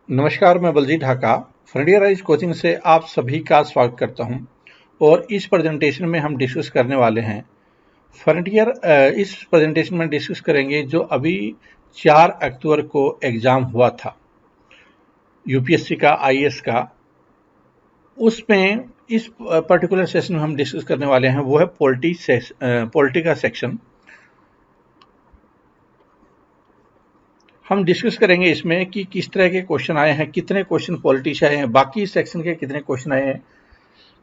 नमस्कार, मैं Baljeet Dhaka Frontier Rise coaching से आप सभी का स्वागत करता हूं। और इस प्रेजेंटेशन में हम डिस्कस करने वाले हैं फ्रंटियर। इस प्रेजेंटेशन में डिस्कस करेंगे जो अभी 4 अक्टूबर को एग्ज़ाम हुआ था यूपीएससी का, आईएएस का। उसमें इस पर्टिकुलर सेशन में हम डिस्कस करने वाले हैं वो है पॉलिटी का सेक्शन। हम डिस्कस करेंगे इसमें कि किस तरह के क्वेश्चन आए हैं, कितने क्वेश्चन पॉलिटी से आए हैं, बाकी सेक्शन के कितने क्वेश्चन आए हैं,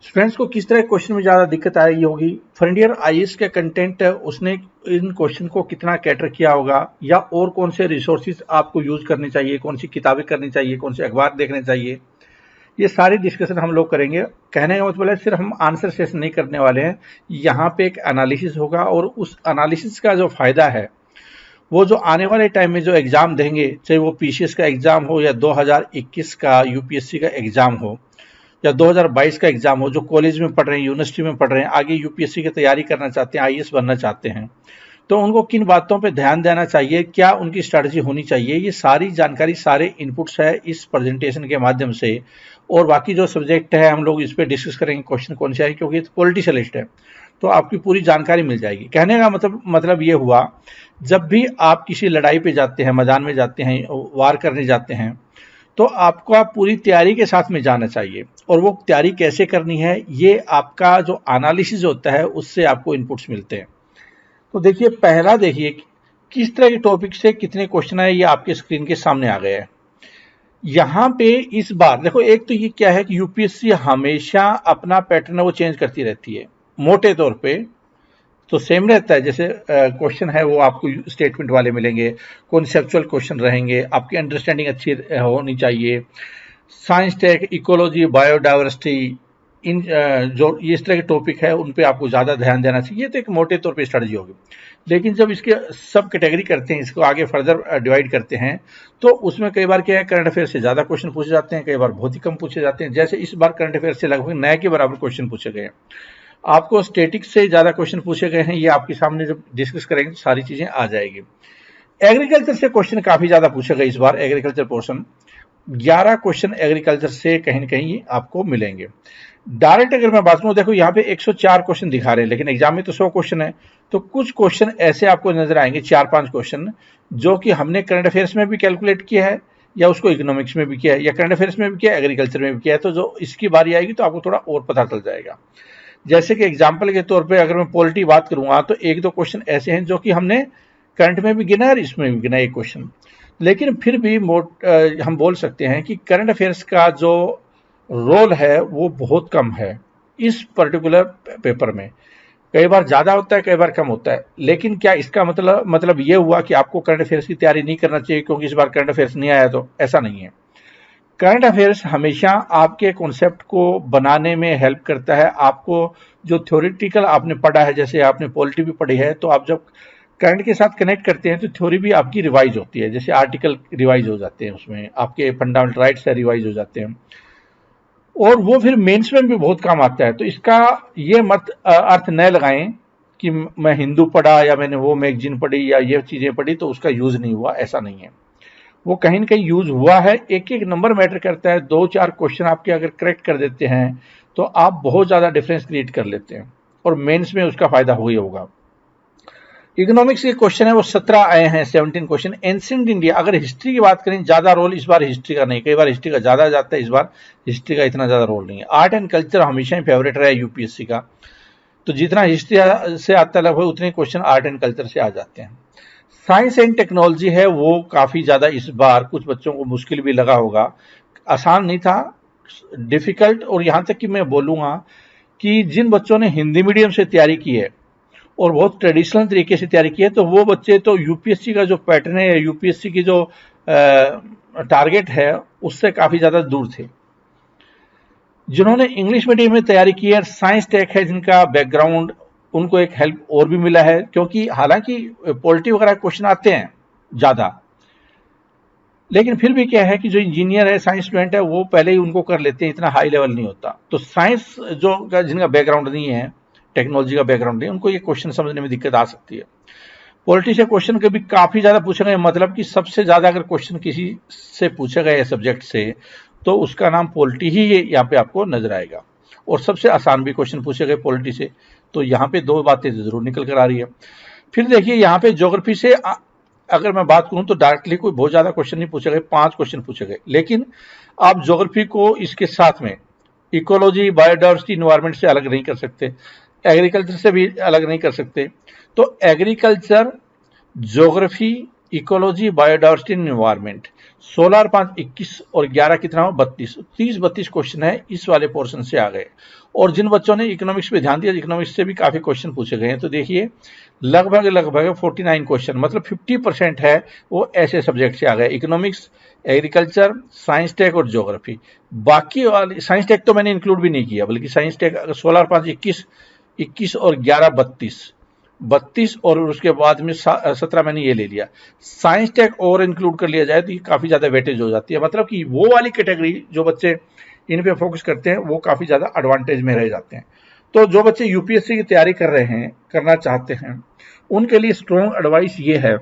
स्टूडेंट्स को किस तरह के क्वेश्चन में ज़्यादा दिक्कत आई होगी, फ्रंटियर आईएएस का कंटेंट उसने इन क्वेश्चन को कितना कैटर किया होगा, या और कौन से रिसोर्सेज आपको यूज करनी चाहिए, कौन सी किताबें करनी चाहिए, कौन से अखबार देखने चाहिए, ये सारी डिस्कशन हम लोग करेंगे। कहने का मतलब है सिर्फ हम आंसर सेशन नहीं करने वाले हैं, यहाँ पे एक एनालिसिस होगा और उस एनालिसिस का जो फायदा है वो जो आने वाले टाइम में जो एग्ज़ाम देंगे, चाहे वो पीसीएस का एग्ज़ाम हो या 2021 का यूपीएससी का एग्ज़ाम हो या 2022 का एग्ज़ाम हो, जो कॉलेज में पढ़ रहे हैं, यूनिवर्सिटी में पढ़ रहे हैं, आगे यूपीएससी की तैयारी करना चाहते हैं, आईएएस बनना चाहते हैं, तो उनको किन बातों पे ध्यान देना चाहिए, क्या उनकी स्ट्रैटेजी होनी चाहिए, ये सारी जानकारी, सारे इनपुट्स है इस प्रेजेंटेशन के माध्यम से। और बाकी जो सब्जेक्ट है हम लोग इस पर डिस्कस करेंगे क्वेश्चन कौन से आए, क्योंकि पॉलिटिकल लिस्ट है तो आपकी पूरी जानकारी मिल जाएगी। कहने का मतलब ये हुआ, जब भी आप किसी लड़ाई पे जाते हैं, मैदान में जाते हैं, वार करने जाते हैं, तो आपको पूरी तैयारी के साथ में जाना चाहिए। और वो तैयारी कैसे करनी है, ये आपका जो एनालिसिस होता है उससे आपको इनपुट्स मिलते हैं। तो देखिए, पहला देखिए किस तरह के टॉपिक से कितने क्वेश्चन आए, ये आपके स्क्रीन के सामने आ गए हैं। यहाँ पे इस बार देखो, एक तो ये क्या है कि यूपीएससी हमेशा अपना पैटर्न वो चेंज करती रहती है। मोटे तौर पे तो सेम रहता है, जैसे क्वेश्चन है वो आपको स्टेटमेंट वाले मिलेंगे, कॉन्सेप्चुअल क्वेश्चन रहेंगे, आपकी अंडरस्टैंडिंग अच्छी होनी चाहिए, साइंस टेक, इकोलॉजी, बायोडाइवर्सिटी, इन जो इस तरह के टॉपिक है उन पे आपको ज़्यादा ध्यान देना चाहिए। ये तो एक मोटे तौर पे स्ट्रेटजी होगी। लेकिन जब इसके सब कैटेगरी करते हैं, इसको आगे फर्दर डिवाइड करते हैं, तो उसमें कई बार क्या है, करंट अफेयर से ज़्यादा क्वेश्चन पूछे जाते हैं, कई बार बहुत ही कम पूछे जाते हैं। जैसे इस बार करंट अफेयर से लगभग नए के बराबर क्वेश्चन पूछे गए हैं। आपको स्टेटिक्स से ज़्यादा क्वेश्चन पूछे गए हैं, ये आपके सामने जब डिस्कस करेंगे तो सारी चीज़ें आ जाएगी। एग्रीकल्चर से क्वेश्चन काफ़ी ज़्यादा पूछे गए इस बार। एग्रीकल्चर पोर्शन 11 क्वेश्चन एग्रीकल्चर से कहीं न कहीं आपको मिलेंगे। डायरेक्ट अगर मैं बात करूँ, देखो यहाँ पे 104 क्वेश्चन दिखा रहे हैं, लेकिन एग्जाम में तो 100 क्वेश्चन है। तो कुछ क्वेश्चन ऐसे आपको नजर आएंगे, 4-5 क्वेश्चन जो कि हमने करंट अफेयर्स में भी कैलकुलेट किया है, या उसको इकोनॉमिक्स में भी किया है, या करंट अफेयर्स में भी किया है, एग्रीकल्चर में भी किया है। तो जो इसकी बारी आएगी तो आपको थोड़ा और पता चल जाएगा। जैसे कि एग्जाम्पल के तौर पे अगर मैं पॉलिटी बात करूंगा, तो 1-2 क्वेश्चन ऐसे हैं जो कि हमने करंट में भी गिना है और इसमें भी गिना एक क्वेश्चन। लेकिन फिर भी हम बोल सकते हैं कि करंट अफेयर्स का जो रोल है वो बहुत कम है इस पर्टिकुलर पेपर में। कई बार ज़्यादा होता है, कई बार कम होता है। लेकिन क्या इसका मतलब ये हुआ कि आपको करंट अफेयर्स की तैयारी नहीं करना चाहिए क्योंकि इस बार करंट अफेयर्स नहीं आया? तो ऐसा नहीं है। करंट अफेयर्स हमेशा आपके कॉन्सेप्ट को बनाने में हेल्प करता है। आपको जो थ्योरेटिकल आपने पढ़ा है, जैसे आपने पॉलिटी भी पढ़ी है, तो आप जब करंट के साथ कनेक्ट करते हैं तो थ्योरी भी आपकी रिवाइज होती है। जैसे आर्टिकल रिवाइज हो जाते हैं, उसमें आपके फंडामेंटल राइट्स रिवाइज हो जाते हैं, और वो फिर मेंस में भी बहुत काम आता है। तो इसका ये मत अर्थ न लगाएं कि मैं हिंदू पढ़ा या मैंने वो मैगजीन पढ़ी या ये चीज़ें पढ़ी तो उसका यूज़ नहीं हुआ, ऐसा नहीं है। वो कहीं न कहीं यूज हुआ है। एक एक नंबर मैटर करता है। 2-4 क्वेश्चन आपके अगर करेक्ट कर देते हैं तो आप बहुत ज़्यादा डिफरेंस क्रिएट कर लेते हैं, और मेंस में उसका फायदा हो ही होगा। इकोनॉमिक्स के क्वेश्चन है वो 17 आए हैं, 17 क्वेश्चन। एंशिएंट इंडिया, अगर हिस्ट्री की बात करें, ज़्यादा रोल इस बार हिस्ट्री का नहीं, कई बार हिस्ट्री का ज़्यादा जाता है, इस बार हिस्ट्री का इतना ज़्यादा रोल नहीं है। आर्ट एंड कल्चर हमेशा ही फेवरेट रहा है यूपीएससी का, तो जितना हिस्ट्री से आता है लगभग उतने क्वेश्चन आर्ट एंड कल्चर से आ जाते हैं। साइंस एंड टेक्नोलॉजी है वो काफ़ी ज़्यादा इस बार कुछ बच्चों को मुश्किल भी लगा होगा, आसान नहीं था, डिफ़िकल्ट। और यहाँ तक कि मैं बोलूँगा कि जिन बच्चों ने हिंदी मीडियम से तैयारी की है और बहुत ट्रेडिशनल तरीके से तैयारी की है, तो वो बच्चे तो यूपीएससी का जो पैटर्न है, यूपीएससी की जो टारगेट है उससे काफ़ी ज़्यादा दूर थे। जिन्होंने इंग्लिश मीडियम में तैयारी की है, साइंस टेक है जिनका बैकग्राउंड, उनको एक हेल्प और भी मिला है, क्योंकि हालांकि पॉलिटी वगैरह क्वेश्चन आते हैं ज़्यादा, लेकिन फिर भी क्या है कि जो इंजीनियर है, साइंस स्टूडेंट है, वो पहले ही उनको कर लेते हैं, इतना हाई लेवल नहीं होता। तो साइंस जो जिनका बैकग्राउंड नहीं है, टेक्नोलॉजी का बैकग्राउंड नहीं, उनको ये क्वेश्चन समझने में दिक्कत आ सकती है। पॉलिटी से क्वेश्चन कभी काफी ज्यादा पूछे गए, मतलब कि सबसे ज्यादा अगर क्वेश्चन किसी से पूछे गए सब्जेक्ट से तो उसका नाम पॉलिटी ही यहाँ पे आपको नजर आएगा। और सबसे आसान भी क्वेश्चन पूछे गए पॉलिटी से, तो यहाँ पे दो बातें जरूर निकल कर आ रही है। फिर देखिए यहाँ पे ज्योग्राफी से अगर मैं बात करूं तो डायरेक्टली कोई बहुत ज्यादा क्वेश्चन नहीं पूछे गए, 5 क्वेश्चन पूछे गए। लेकिन आप ज्योग्राफी को इसके साथ में इकोलॉजी, बायोडाइवर्सिटी, इन्वायरमेंट से अलग नहीं कर सकते, एग्रीकल्चर से भी अलग नहीं कर सकते। तो agriculture, geography, ecology, biodiversity, environment, 16 और 5 21 और 11 कितना हो 32, 30-32 क्वेश्चन है इस वाले पोर्शन से आ गए। और जिन बच्चों ने इकोनॉमिक्स पे ध्यान दिया, इकोनॉमिक्स से भी काफी क्वेश्चन पूछे गए हैं। तो देखिए लगभग 49 क्वेश्चन, मतलब 50% है वो ऐसे सब्जेक्ट से आ गए, इकोनॉमिक्स, एग्रीकल्चर, साइंस टेक और ज्योग्राफी। बाकी वाले साइंस टेक तो मैंने इंक्लूड भी नहीं किया, बल्कि साइंस टेक 16 और 5 21, 21 और 11 32 और उसके बाद में 17 मैंने ये ले लिया। साइंस टेक और इंक्लूड कर लिया जाए तो ये काफी ज्यादा वेटेज हो जाती है, मतलब कि वो वाली कैटेगरी जो बच्चे इन पे फोकस करते हैं वो काफी ज्यादा एडवांटेज में रह जाते हैं। तो जो बच्चे यूपीएससी की तैयारी कर रहे हैं, करना चाहते हैं, उनके लिए स्ट्रॉन्ग एडवाइस ये है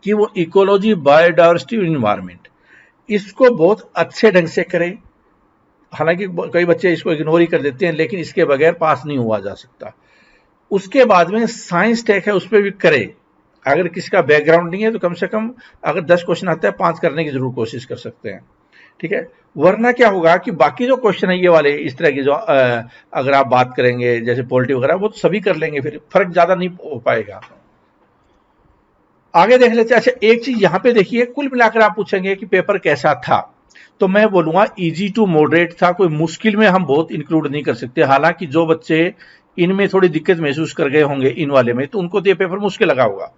कि वो इकोलॉजी, बायोडाइवर्सिटी, इन्वायरमेंट इसको बहुत अच्छे ढंग से करें। हालांकि कई बच्चे इसको इग्नोर ही कर देते हैं, लेकिन इसके बगैर पास नहीं हुआ जा सकता। उसके बाद में साइंस टेक है, उस पर भी करे। अगर किसी का बैकग्राउंड नहीं है तो कम से कम अगर 10 क्वेश्चन आता है 5 करने की जरूर कोशिश कर सकते हैं, ठीक है। वरना क्या होगा कि बाकी जो क्वेश्चन है ये वाले इस तरह की जो अगर आप बात करेंगे जैसे पॉलिटी वगैरह, वो तो सभी कर लेंगे, फिर फर्क ज्यादा नहीं हो पाएगा। आगे देख लेते हैं। अच्छा, एक चीज यहाँ पे देखिए, कुल मिलाकर आप पूछेंगे कि पेपर कैसा था, तो मैं बोलूंगा इजी टू मॉडरेट था। कोई मुश्किल में हम बहुत इंक्लूड नहीं कर सकते। हालांकि जो बच्चे इनमें थोड़ी दिक्कत महसूस कर गए होंगे इन वाले में, तो उनको तो ये पेपर मुश्किल लगा होगा।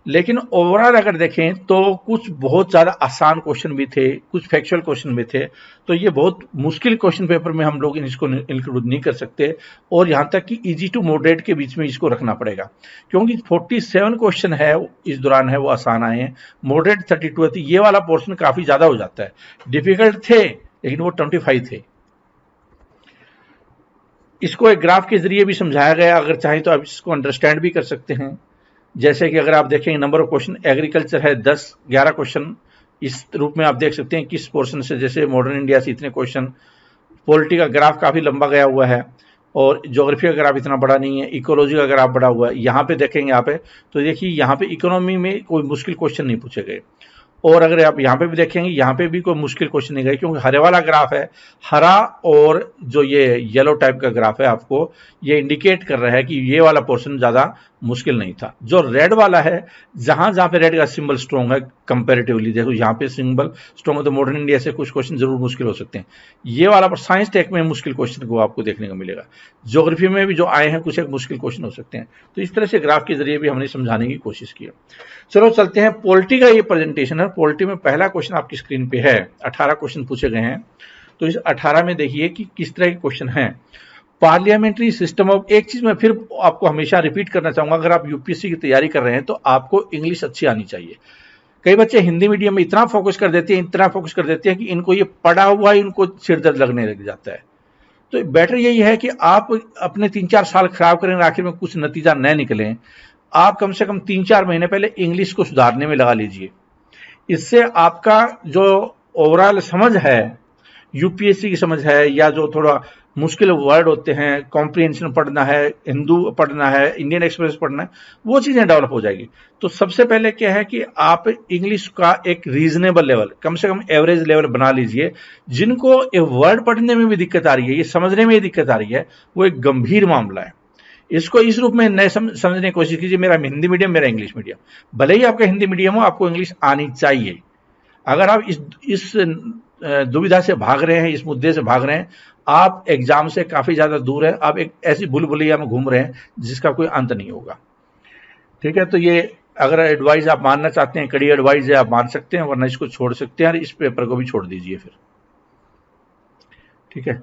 लेकिन ओवरऑल अगर देखें तो कुछ बहुत ज्यादा आसान क्वेश्चन भी थे, कुछ फैक्चुअल क्वेश्चन भी थे। तो ये बहुत मुश्किल क्वेश्चन पेपर में हम लोग इसको इंक्लूड नहीं कर सकते, और यहां तक कि इजी टू मॉडरेट के बीच में इसको रखना पड़ेगा, क्योंकि 47 क्वेश्चन है इस दौरान है वो आसान आए हैं, मॉडरेट 32 है, तो ये वाला पोर्शन काफी ज्यादा हो जाता है। डिफिकल्ट थे लेकिन वो 25 थे। इसको एक ग्राफ के जरिए भी समझाया गया, अगर चाहें तो आप इसको अंडरस्टैंड भी कर सकते हैं। जैसे कि अगर आप देखेंगे नंबर ऑफ क्वेश्चन, एग्रीकल्चर है 10-11 क्वेश्चन, इस रूप में आप देख सकते हैं किस पोर्शन से, जैसे मॉडर्न इंडिया से इतने क्वेश्चन। पॉलिटी का ग्राफ काफी लंबा गया हुआ है, और ज्योग्राफी का ग्राफ इतना बड़ा नहीं है, इकोलॉजी का ग्राफ बड़ा हुआ है। यहाँ पे देखेंगे यहाँ पे, तो देखिए यहाँ पे इकोनॉमी में कोई मुश्किल क्वेश्चन नहीं पूछे गए। और अगर आप यहाँ पे भी देखेंगे, यहाँ पे भी कोई मुश्किल क्वेश्चन नहीं गए, क्योंकि हरे वाला ग्राफ है, हरा और जो ये येलो टाइप का ग्राफ है, आपको ये इंडिकेट कर रहा है कि ये वाला पोर्शन ज्यादा मुश्किल नहीं था। जो रेड वाला है, जहां जहां पे रेड का सिंबल स्ट्रॉन्ग है कंपैरेटिवली, देखो यहाँ पे सिंबल स्ट्रॉन्ग है, तो मॉडर्न इंडिया से कुछ क्वेश्चन जरूर मुश्किल हो सकते हैं। ये वाला पर साइंस टेक में मुश्किल क्वेश्चन को आपको देखने को मिलेगा। ज्योग्राफी में भी जो आए हैं कुछ एक मुश्किल क्वेश्चन हो सकते हैं। तो इस तरह से ग्राफ के जरिए भी हमने समझाने की कोशिश की। चलो चलते हैं, पॉलिटी का ये प्रेजेंटेशन है। पॉलिटी में पहला क्वेश्चन आपकी स्क्रीन पे है, 18 क्वेश्चन पूछे गए हैं। तो इस 18 में देखिए कि किस तरह के क्वेश्चन हैं। पार्लियामेंट्री सिस्टम ऑफ, एक चीज मैं फिर आपको हमेशा रिपीट करना चाहूंगा, अगर आप यूपीएससी की तैयारी कर रहे हैं तो आपको इंग्लिश अच्छी आनी चाहिए। कई बच्चे हिंदी मीडियम में इतना फोकस कर देते हैं, इतना फोकस कर देते हैं कि इनको ये पढ़ा हुआ ही इनको सिर दर्द लगने लग जाता है। तो बेटर यही है कि आप अपने 3-4 साल खराब करें, आखिर में कुछ नतीजा न निकले। आप कम से कम 3-4 महीने पहले इंग्लिश को सुधारने में लगा लीजिए। इससे आपका जो ओवरऑल समझ है, यूपीएससी की समझ है, या जो थोड़ा मुश्किल वर्ड होते हैं, कॉम्प्रिहेंशन पढ़ना है, हिंदू पढ़ना है, इंडियन एक्सप्रेस पढ़ना है, वो चीजें डेवलप हो जाएगी। तो सबसे पहले क्या है कि आप इंग्लिश का एक रीजनेबल लेवल, कम से कम एवरेज लेवल बना लीजिए। जिनको ये वर्ड पढ़ने में भी दिक्कत आ रही है, ये समझने में भी दिक्कत आ रही है, वो एक गंभीर मामला है। इसको इस रूप में न समझने की कोशिश कीजिए, मेरा हिंदी मीडियम, मेरा इंग्लिश मीडियम। भले ही आपका हिंदी मीडियम हो, आपको इंग्लिश आनी चाहिए। अगर आप इस दुविधा से भाग रहे हैं, इस मुद्दे से भाग रहे हैं, आप एग्जाम से काफी ज्यादा दूर हैं, आप एक ऐसी भूलभुलैया में घूम रहे हैं जिसका कोई अंत नहीं होगा। ठीक है, तो ये अगर एडवाइस आप मानना चाहते हैं, कड़ी एडवाइस है, आप मान सकते हैं, वरना इसको छोड़ सकते हैं और इस पेपर को भी छोड़ दीजिए फिर। ठीक है,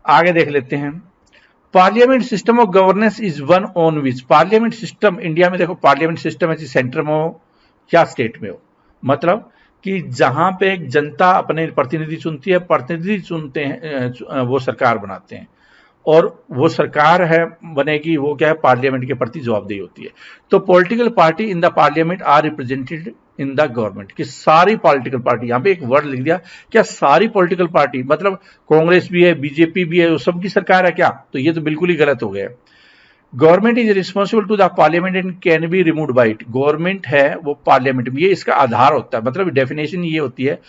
आगे देख लेते हैं। Parliament system of governance is one on which, parliament system India में देखो, पार्लियामेंट सिस्टम है सेंटर में हो या स्टेट में हो, मतलब कि जहां पे जनता अपने प्रतिनिधि चुनती है, प्रतिनिधि चुनते हैं, वो सरकार बनाते हैं। और वो सरकार है बनेगी, वो क्या है, पार्लियामेंट के प्रति जवाबदेही होती है। तो political party in the parliament are represented in the government, कि सारी पॉलिटिकल पार्टी, यहां पे एक वर्ड लिख दिया, क्या सारी पॉलिटिकल पार्टी मतलब कांग्रेस भी है, बीजेपी भी है, वो सबकी सरकार है क्या? तो ये तो बिल्कुल ही गलत हो गया। Government is responsible to the parliament and can be removed by it. Government है वो पार्लियामेंट में, ये इसका आधार होता है, मतलब डेफिनेशन ये होती है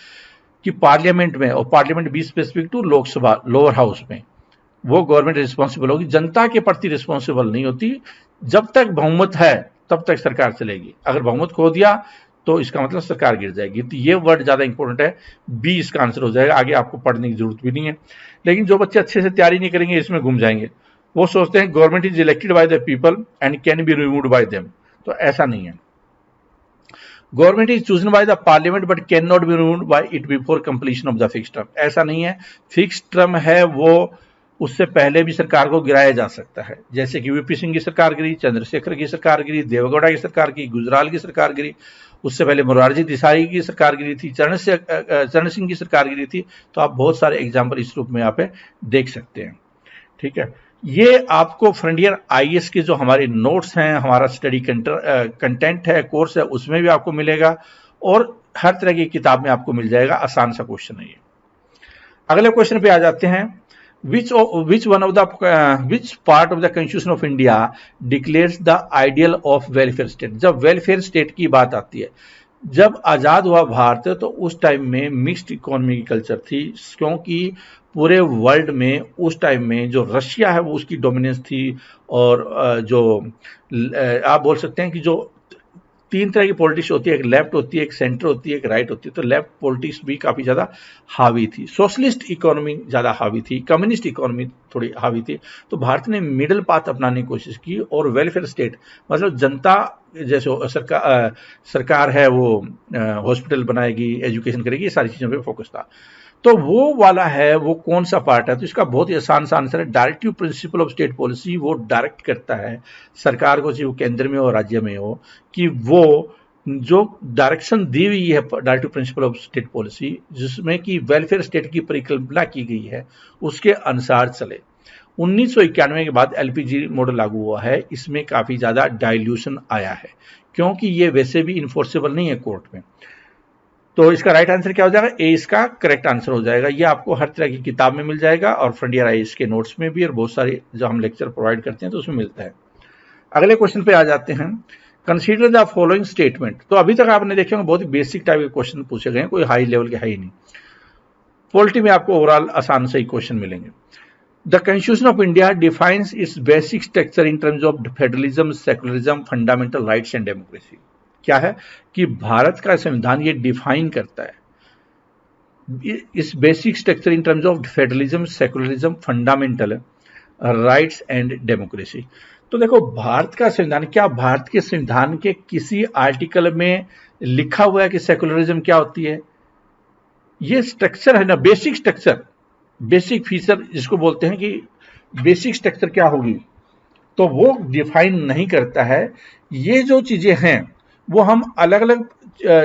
कि पार्लियामेंट में, और parliament be specific to Lok Sabha lower house में, वो गवर्नमेंट रिस्पॉन्सिबल होगी, जनता के प्रति रिस्पॉन्सिबल नहीं होती। जब तक बहुमत है तब तक सरकार चलेगी, अगर बहुमत खो दिया तो इसका मतलब सरकार गिर जाएगी। तो ये वर्ड ज्यादा इंपॉर्टेंट है, बी इसका आंसर हो जाएगा, आगे आपको पढ़ने की जरूरत भी नहीं है। लेकिन जो बच्चे अच्छे से तैयारी नहीं करेंगे इसमें घूम जाएंगे, वो सोचते हैं government is elected by the people and can be removed bye them, तो ऐसा नहीं है। Government is chosen by the parliament but can not be removed by it before completion of the fix term, ऐसा नहीं है। Fix term है वो, उससे पहले भी सरकार को गिराया जा सकता है, जैसे कि वीपी सिंह की सरकार गिरी, चंद्रशेखर की सरकार गिरी, देवेगौड़ा की सरकार की, गुजराल की सरकार गिरी, उससे पहले मोरारजी देसाई की सरकार गिरी थी, चरण सिंह की सरकार गिरी थी। तो आप बहुत सारे एग्जाम्पल इस रूप में यहाँ पे देख सकते हैं। ठीक है, ये आपको फ्रंटियर आईएएस के जो हमारे नोट्स हैं, हमारा स्टडी कंटेंट है, कोर्स है, उसमें भी आपको मिलेगा, और हर तरह की किताब में आपको मिल जाएगा। आसान सा क्वेश्चन है ये। अगले क्वेश्चन पे आ जाते हैं। which part of the constitution of India declares the ideal of welfare state? जब वेलफेयर स्टेट की बात आती है, जब आजाद हुआ भारत तो उस टाइम में मिक्स्ड इकोनॉमी की कल्चर थी, क्योंकि पूरे वर्ल्ड में उस टाइम में जो रशिया है वो उसकी डोमिनेंस थी, और जो आप बोल सकते हैं कि जो तीन तरह की पॉलिटिक्स होती है, एक लेफ्ट होती है, एक सेंटर होती है, एक राइट होती है। तो लेफ्ट पॉलिटिक्स भी काफी ज्यादा हावी थी, सोशलिस्ट इकोनॉमी ज्यादा हावी थी, कम्युनिस्ट इकोनॉमी थोड़ी हावी थी। तो भारत ने मिडिल पाथ अपनाने की कोशिश की, और वेलफेयर स्टेट मतलब जनता, जैसे सरकार है वो हॉस्पिटल बनाएगी, एजुकेशन करेगी, ये सारी चीजों पर फोकस था। तो वो वाला है, वो कौन सा पार्ट है? तो इसका बहुत ही आसान सा आंसर है, directive principle of state policy. वो डायरेक्ट करता है सरकार को, चाहे वो केंद्र में हो राज्य में हो, कि वो जो डायरेक्शन दी हुई है directive principle of state policy, जिसमें कि वेलफेयर स्टेट की परिकल्पना की गई है, उसके अनुसार चले। 1991 के बाद एलपीजी मॉडल लागू हुआ है, इसमें काफी ज्यादा डाइल्यूशन आया है, क्योंकि ये वैसे भी इन्फोर्सेबल नहीं है कोर्ट में। तो इसका राइट आंसर क्या हो जाएगा? ए इसका करेक्ट आंसर हो जाएगा। ये आपको हर तरह की किताब में मिल जाएगा, और फ्रंटियर आईएएस के नोट्स में भी, और बहुत सारे जो हम लेक्चर प्रोवाइड करते हैं तो उसमें मिलता है। अगले क्वेश्चन पे आ जाते हैं। Consider the following statement. तो अभी तक आपने देखे होंगे बहुत ही बेसिक टाइप के क्वेश्चन पूछे गए हैं, कोई हाई लेवल के है ही नहीं। पॉलिटी में आपको ओवरऑल आसान से ही क्वेश्चन मिलेंगे। The constitution of India defines it's basic structure in terms of federalism, secularism, fundamental rights and democracy. क्या है कि भारत का संविधान ये डिफाइन करता है इस basic structure in terms of federalism, secularism, fundamental rights and democracy. तो देखो, भारत का संविधान, क्या भारत के संविधान के किसी आर्टिकल में लिखा हुआ है कि सेकुलरिज्म क्या होती है? ये स्ट्रक्चर है ना, बेसिक स्ट्रक्चर, बेसिक फीचर जिसको बोलते हैं कि बेसिक स्ट्रक्चर क्या होगी, तो वो डिफाइन नहीं करता है। ये जो चीजें हैं वो हम अलग अलग,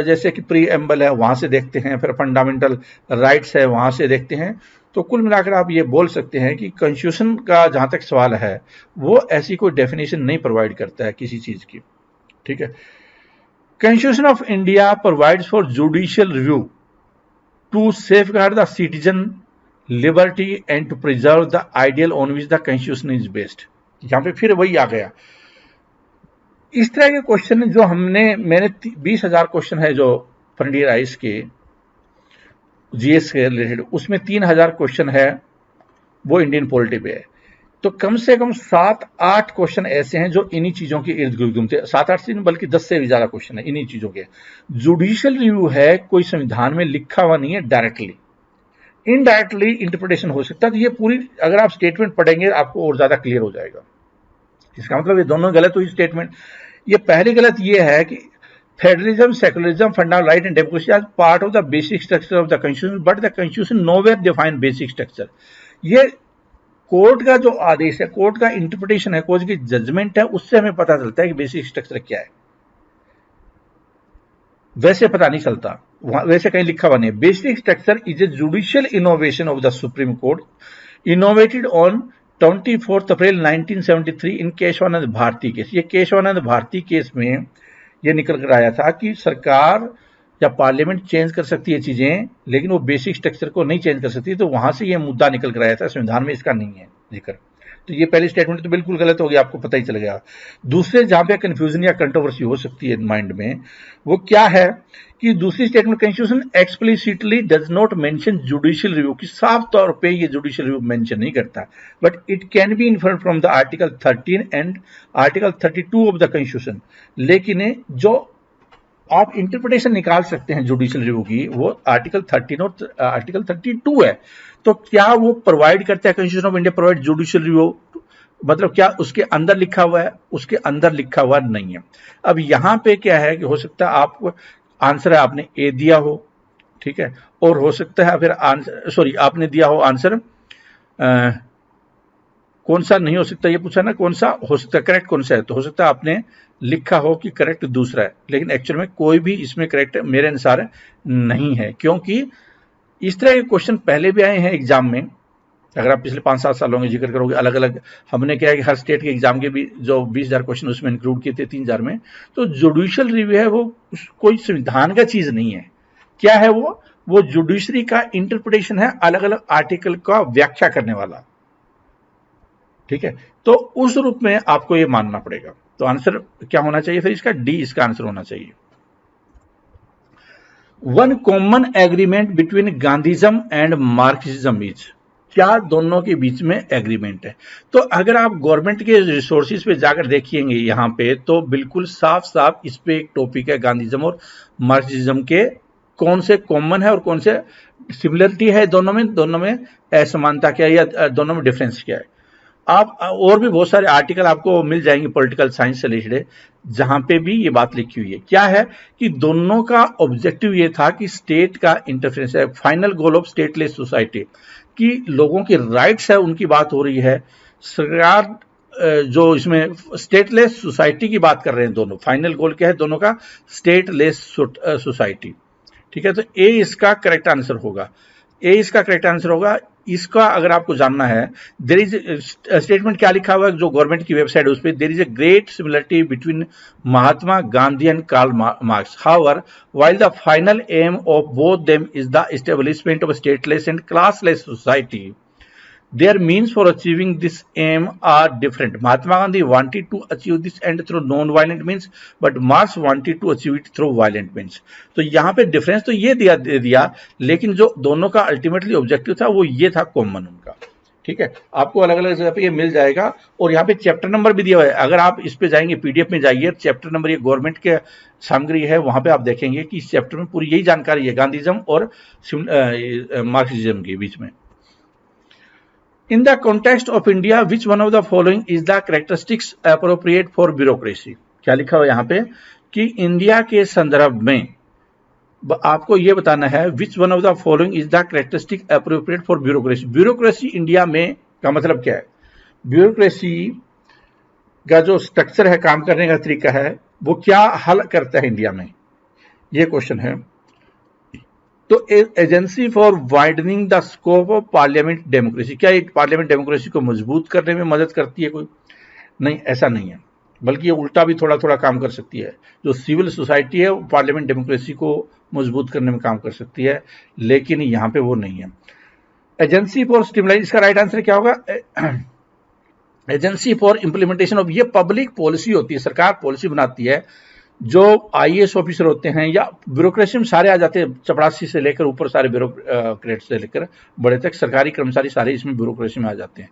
जैसे कि प्रीएम्बल है वहां से देखते हैं, फिर फंडामेंटल राइट्स है वहां से देखते हैं। तो कुल मिलाकर आप ये बोल सकते हैं कि कॉन्स्टिट्यूशन का जहां तक सवाल है वो ऐसी कोई डेफिनेशन नहीं प्रोवाइड करता है किसी चीज की। ठीक है, constitution of India provides for judicial review to safeguard the citizen liberty and to preserve the ideal on which the constitution is based. यहां पे फिर वही आ गया। इस तरह के क्वेश्चन जो मैंने 20,000 क्वेश्चन है जो फ्रंटियर आईएएस के जीएस के रिलेटेड, उसमें 3,000 क्वेश्चन है वो इंडियन पॉलिटी पे है। तो कम से कम 7-8 क्वेश्चन ऐसे हैं जो इन्हीं चीजों के इर्द गिर्द घूमते हैं। 7-8 से बल्कि 10 से भी ज्यादा क्वेश्चन है इन्हीं चीजों के। जुडिशियल रिव्यू है, कोई संविधान में लिखा हुआ नहीं है डायरेक्टली, इनडायरेक्टली इंटरप्रिटेशन हो सकता है। तो ये पूरी, अगर आप स्टेटमेंट पढ़ेंगे आपको और ज्यादा क्लियर हो जाएगा। इसका मतलब ये दोनों गलत हुई स्टेटमेंट। ये पहली गलत ये है कि federalism, secularism, fundamental right and democracy are part of the basic structure of the constitution, but the constitution nowhere define basic structure. ये कोर्ट का जो आदेश है, कोर्ट का इंटरप्रिटेशन है, कोर्ट की जजमेंट है, उससे हमें पता चलता है कि बेसिक स्ट्रक्चर क्या है। वैसे पता नहीं चलता, वैसे कहीं लिखा हुआ नहीं है। Basic structure is a judicial innovation of the supreme court, innovated on 24 April 1973 in Kesavananda Bharati case, ये केशवानंद भारती केस में ये निकल कर आया था कि सरकार या पार्लियामेंट चेंज कर सकती है चीजें, लेकिन वो बेसिक स्ट्रक्चर को नहीं चेंज कर सकती। तो वहां से ये मुद्दा निकल कर आया था, संविधान में इसका नहीं है जिक्र। तो ये पहली स्टेटमेंट तो बिल्कुल गलत होगी, आपको पता ही चल गया। दूसरे जहां पे कंफ्यूजन या कंट्रोवर्सी हो सकती है माइंड में, वो क्या है कि दूसरी statement, constitution explicitly does not mention judicial review, की साफ तौर पे ये जुडिशियल रिव्यू मेंशन नहीं करता, but it can be inferred from the article 13 and article 32 of the constitution. लेकिन जो आप इंटरप्रिटेशन निकाल सकते हैं जुडिशियल रिव्यू की, वो आर्टिकल 13 और आर्टिकल 32 है। तो क्या वो प्रोवाइड करता है, constitution of India provide judicial review, मतलब क्या उसके अंदर लिखा हुआ है? उसके अंदर लिखा हुआ नहीं है। अब यहां पे क्या है कि हो सकता है आप आंसर है आपने ए दिया हो, ठीक है, और हो सकता है फिर आंसर, सॉरी, आपने दिया हो आंसर कौन सा नहीं हो सकता, ये पूछा ना, कौन सा हो सकता है करेक्ट, कौन सा है, तो हो सकता है आपने लिखा हो कि करेक्ट दूसरा है, लेकिन एक्चुअल में कोई भी इसमें करेक्ट मेरे अनुसार नहीं है, क्योंकि इस तरह के क्वेश्चन पहले भी आए हैं एग्जाम में। अगर आप पिछले 5-7 सालों में जिक्र करोगे, अलग अलग हमने क्या है कि हर स्टेट के एग्जाम के भी जो 20,000 क्वेश्चन उसमें इंक्लूड किए थे 3,000 में। तो जुडिशियल रिव्यू है वो कोई संविधान का चीज नहीं है। क्या है वो जुडिशरी का इंटरप्रिटेशन है, अलग अलग आर्टिकल का व्याख्या करने वाला, ठीक है। तो उस रूप में आपको ये मानना पड़ेगा। तो आंसर क्या होना चाहिए फिर इसका? डी इसका आंसर होना चाहिए। One common agreement between Gandhism and Marxism is, क्या दोनों के बीच में एग्रीमेंट है? तो अगर आप गवर्नमेंट के रिसोर्सेज पे जाकर देखिएंगे यहाँ पे, तो बिल्कुल साफ साफ इस पे एक टॉपिक है, गांधीज्म और मार्क्सिज्म के कौन से कॉमन है और कौन से सिमिलरिटी है दोनों में असमानता क्या है या दोनों में डिफरेंस क्या है। आप और भी बहुत सारे आर्टिकल आपको मिल जाएंगे पॉलिटिकल साइंस से रिलेटेड, जहां पे भी ये बात लिखी हुई है। क्या है कि दोनों का ऑब्जेक्टिव ये था कि स्टेट का इंटरफेरेंस है, final goal of stateless society, कि लोगों की राइट्स है उनकी बात हो रही है। सरकार जो इसमें स्टेटलेस सोसाइटी की बात कर रहे हैं, दोनों फाइनल गोल क्या है दोनों का? स्टेटलेस सोसाइटी, ठीक है। तो ए इसका करेक्ट आंसर होगा, ए इसका करेक्ट आंसर होगा। इसका अगर आपको जानना है, देयर इज स्टेटमेंट क्या लिखा हुआ है जो गवर्नमेंट की वेबसाइट है उस पर, there is a great similarity between Mahatma Gandhi and Karl Marx, however while the final aim of both them is the establishment of stateless and classless society, their means for achieving this aim are different. Mahatma Gandhi wanted to achieve this end through non-violent means, but Marx wanted to achieve it through violent means. तो यहाँ पे difference तो ये दे दिया, लेकिन जो दोनों का अल्टीमेटली ऑब्जेक्टिव था वो ये था कॉमन उनका, ठीक है। आपको अलग अलग जगह पे ये मिल जाएगा, और यहाँ पे चैप्टर नंबर भी दिया हुआ है। अगर आप इस पे जाएंगे पीडीएफ में जाइए, चैप्टर नंबर ये गवर्नमेंट के सामग्री है, वहां पे आप देखेंगे कि इस चैप्टर में पूरी यही जानकारी है गांधीज्म और मार्क्सिज्म के बीच में। In the context of India, which one of the following is the characteristics appropriate for bureaucracy? क्या लिखा हुआ है यहाँ पे कि इंडिया के संदर्भ में आपको ये बताना है which one of the following is the characteristic appropriate for bureaucracy. Bureaucracy India में का मतलब क्या है? ब्यूरोक्रेसी का जो स्ट्रक्चर है, काम करने का तरीका है, वो क्या हल करता है इंडिया में, ये क्वेश्चन है। तो agency for widening the scope of parliament democracy, क्या एक पार्लियामेंट डेमोक्रेसी को मजबूत करने में मदद करती है कोई? नहीं, ऐसा नहीं है, बल्कि ये उल्टा भी थोड़ा थोड़ा काम कर सकती है। जो सिविल सोसाइटी है वो पार्लियामेंट डेमोक्रेसी को मजबूत करने में काम कर सकती है, लेकिन यहाँ पे वो नहीं है। एजेंसी फॉर स्टिमुलाइज, इसका राइट आंसर क्या होगा? एजेंसी फॉर इंप्लीमेंटेशन ऑफ, ये पब्लिक पॉलिसी होती है, सरकार पॉलिसी बनाती है। जो आईएएस ऑफिसर होते हैं या ब्यूरोक्रेसी में सारे आ जाते हैं, चपरासी से लेकर ऊपर सारे ब्यूरोक्रेट से लेकर बड़े तक सरकारी कर्मचारी सारे इसमें ब्यूरोक्रेसी में आ जाते हैं।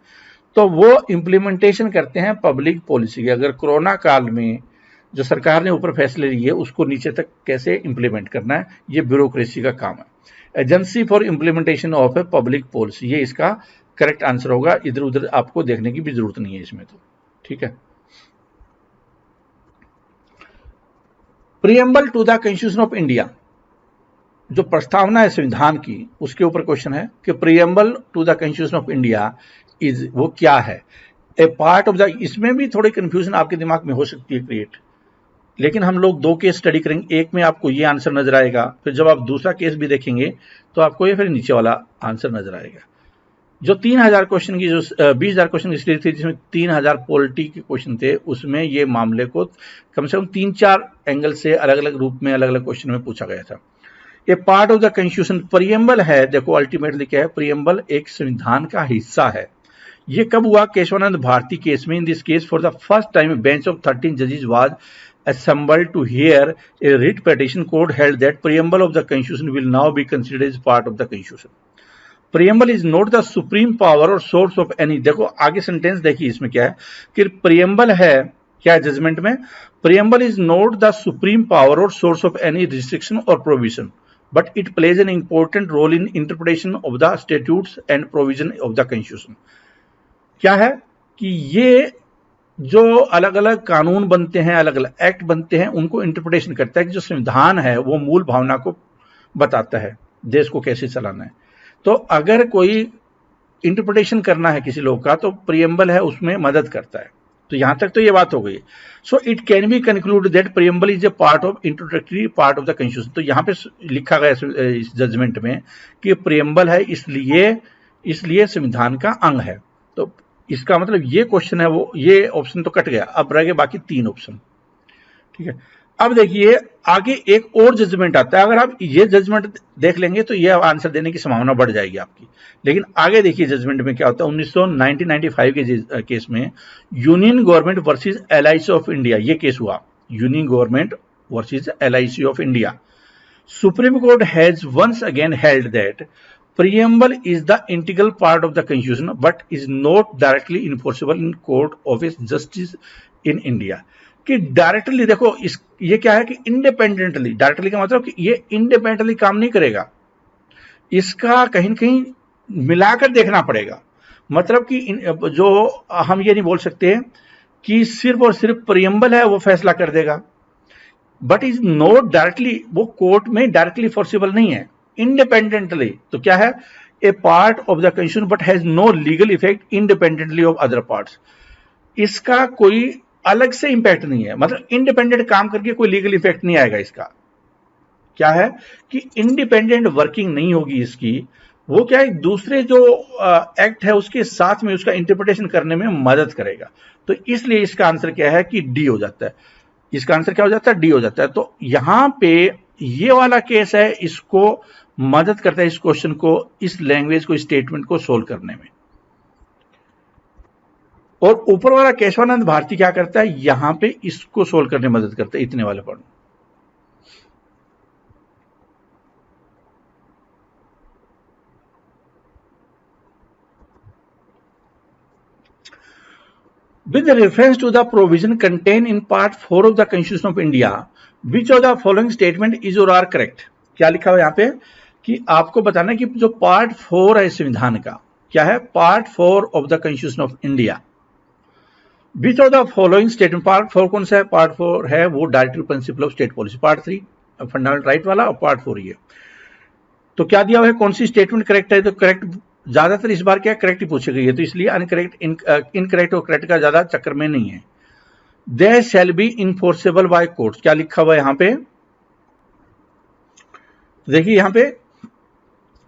तो वो इम्प्लीमेंटेशन करते हैं पब्लिक पॉलिसी की। अगर कोरोना काल में जो सरकार ने ऊपर फैसले लिए उसको नीचे तक कैसे इंप्लीमेंट करना है, ये ब्यूरोक्रेसी का काम है। Agency for implementation of a public policy, ये इसका करेक्ट आंसर होगा। इधर उधर आपको देखने की भी जरूरत नहीं है इसमें, तो ठीक है। Preamble to the constitution of India, जो प्रस्तावना है संविधान की, उसके ऊपर क्वेश्चन है कि preamble to the constitution of India is, वो क्या है? ए पार्ट ऑफ द, इसमें भी थोड़ी कंफ्यूजन आपके दिमाग में हो सकती है क्रिएट, लेकिन हम लोग दो केस स्टडी करेंगे, एक में आपको ये आंसर नजर आएगा, फिर जब आप दूसरा केस भी देखेंगे तो आपको ये फिर नीचे वाला आंसर नजर आएगा। जो 3000 क्वेश्चन की जो 20,000 क्वेश्चन की सीरीज थी जिसमें 3000 पॉलिटी के क्वेश्चन थे, उसमें ये मामले को कम से कम 3-4 एंगल से अलग अलग रूप में अलग अलग क्वेश्चन में पूछा गया था। ये part of the constitution preamble है। देखो अल्टीमेटली क्या है, प्रियम्बल एक संविधान का हिस्सा है। ये कब हुआ? केशवानंद भारती केस में। In this case for the first time bench of 13 जजेस was assembled to hear a writ petition. Court held that preamble of the constitution will now be considered as part of the constitution. Preamble is not the supreme power or source of any। देखो आगे sentence देखिए, इसमें क्या है कि preamble है क्या judgement में, preamble is not the supreme power or source of any restriction or provision but it plays an important role in interpretation of the statutes and provision of the constitution. क्या है कि ये जो अलग अलग कानून बनते हैं, अलग अलग एक्ट बनते हैं, उनको इंटरप्रिटेशन करता है कि जो संविधान है वो मूल भावना को बताता है, देश को कैसे चलाना है। तो अगर कोई इंटरप्रिटेशन करना है किसी लोग का तो प्रियम्बल है उसमें मदद करता है। तो यहां तक तो ये बात हो गई। So it can be conclude that preamble is a part of introductory part of the constitution. तो यहां पे लिखा गया इस जजमेंट में कि प्रियम्बल है, इसलिए संविधान का अंग है। तो इसका मतलब ये क्वेश्चन है वो, ये ऑप्शन तो कट गया, अब रह गए बाकी 3 ऑप्शन। ठीक है, अब देखिए आगे एक और जजमेंट आता है। अगर आप ये जजमेंट देख लेंगे तो ये आंसर देने की संभावना बढ़ जाएगी आपकी। लेकिन आगे देखिए जजमेंट में क्या होता है। 1995 के केस में union government versus LIC of India, ये केस हुआ, union government versus LIC of India. Supreme court has once again held that preamble is the integral part of the constitution but is not directly enforceable in court of justice in India। कि directly देखो ये क्या है कि independently, directly का मतलब कि ये इंडिपेंडेंटली काम नहीं करेगा, इसका कहीं न कहीं मिलाकर देखना पड़ेगा। मतलब कि जो हम ये नहीं बोल सकते कि सिर्फ और सिर्फ प्रियम्बल है वो फैसला कर देगा, बट इज नॉट डायरेक्टली, वो कोर्ट में डायरेक्टली फोर्सेबल नहीं है, इंडिपेंडेंटली। तो क्या है, a part of the constitution but has no legal effect independently of other parts. इसका कोई अलग से इंपैक्ट नहीं है, मतलब इंडिपेंडेंट काम करके कोई लीगल इफेक्ट नहीं आएगा। इसका क्या है कि इंडिपेंडेंट वर्किंग नहीं होगी इसकी, वो क्या है दूसरे जो एक्ट है उसके साथ में उसका इंटरप्रिटेशन करने में मदद करेगा। तो इसलिए इसका आंसर क्या है कि डी हो जाता है। इसका आंसर क्या हो जाता है, डी हो जाता है। तो यहां पे ये वाला केस है, इसको मदद करता है इस क्वेश्चन को, इस लैंग्वेज को, स्टेटमेंट को सोल्व करने में। और ऊपर वाला केशवानंद भारती क्या करता है, यहां पे इसको सोल्व करने में मदद करता है, इतने वाले point. With reference to the provision contained in Part 4 of the Constitution of India, which of the following statement is or are correct? क्या लिखा हुआ यहाँ पे कि आपको बताना है कि जो पार्ट 4 है संविधान का, क्या है, part 4 of the constitution of India, which of the following statement, part 4 कौन सा है, पार्ट 4 है वो directive principle of state policy, part 3 fundamental right वाला, और पार्ट 4 ये। तो क्या दिया हुआ है, कौन सी स्टेटमेंट करेक्ट है, तो करेक्ट ज्यादातर इस बार क्या करेक्ट ही पूछी गई है, तो इसलिए अनकरेक्ट इनकरेक्ट और करेक्ट का ज्यादा चक्कर में नहीं है। दे shall be enforceable bye courts, क्या लिखा हुआ है यहां पे, देखिए यहां पे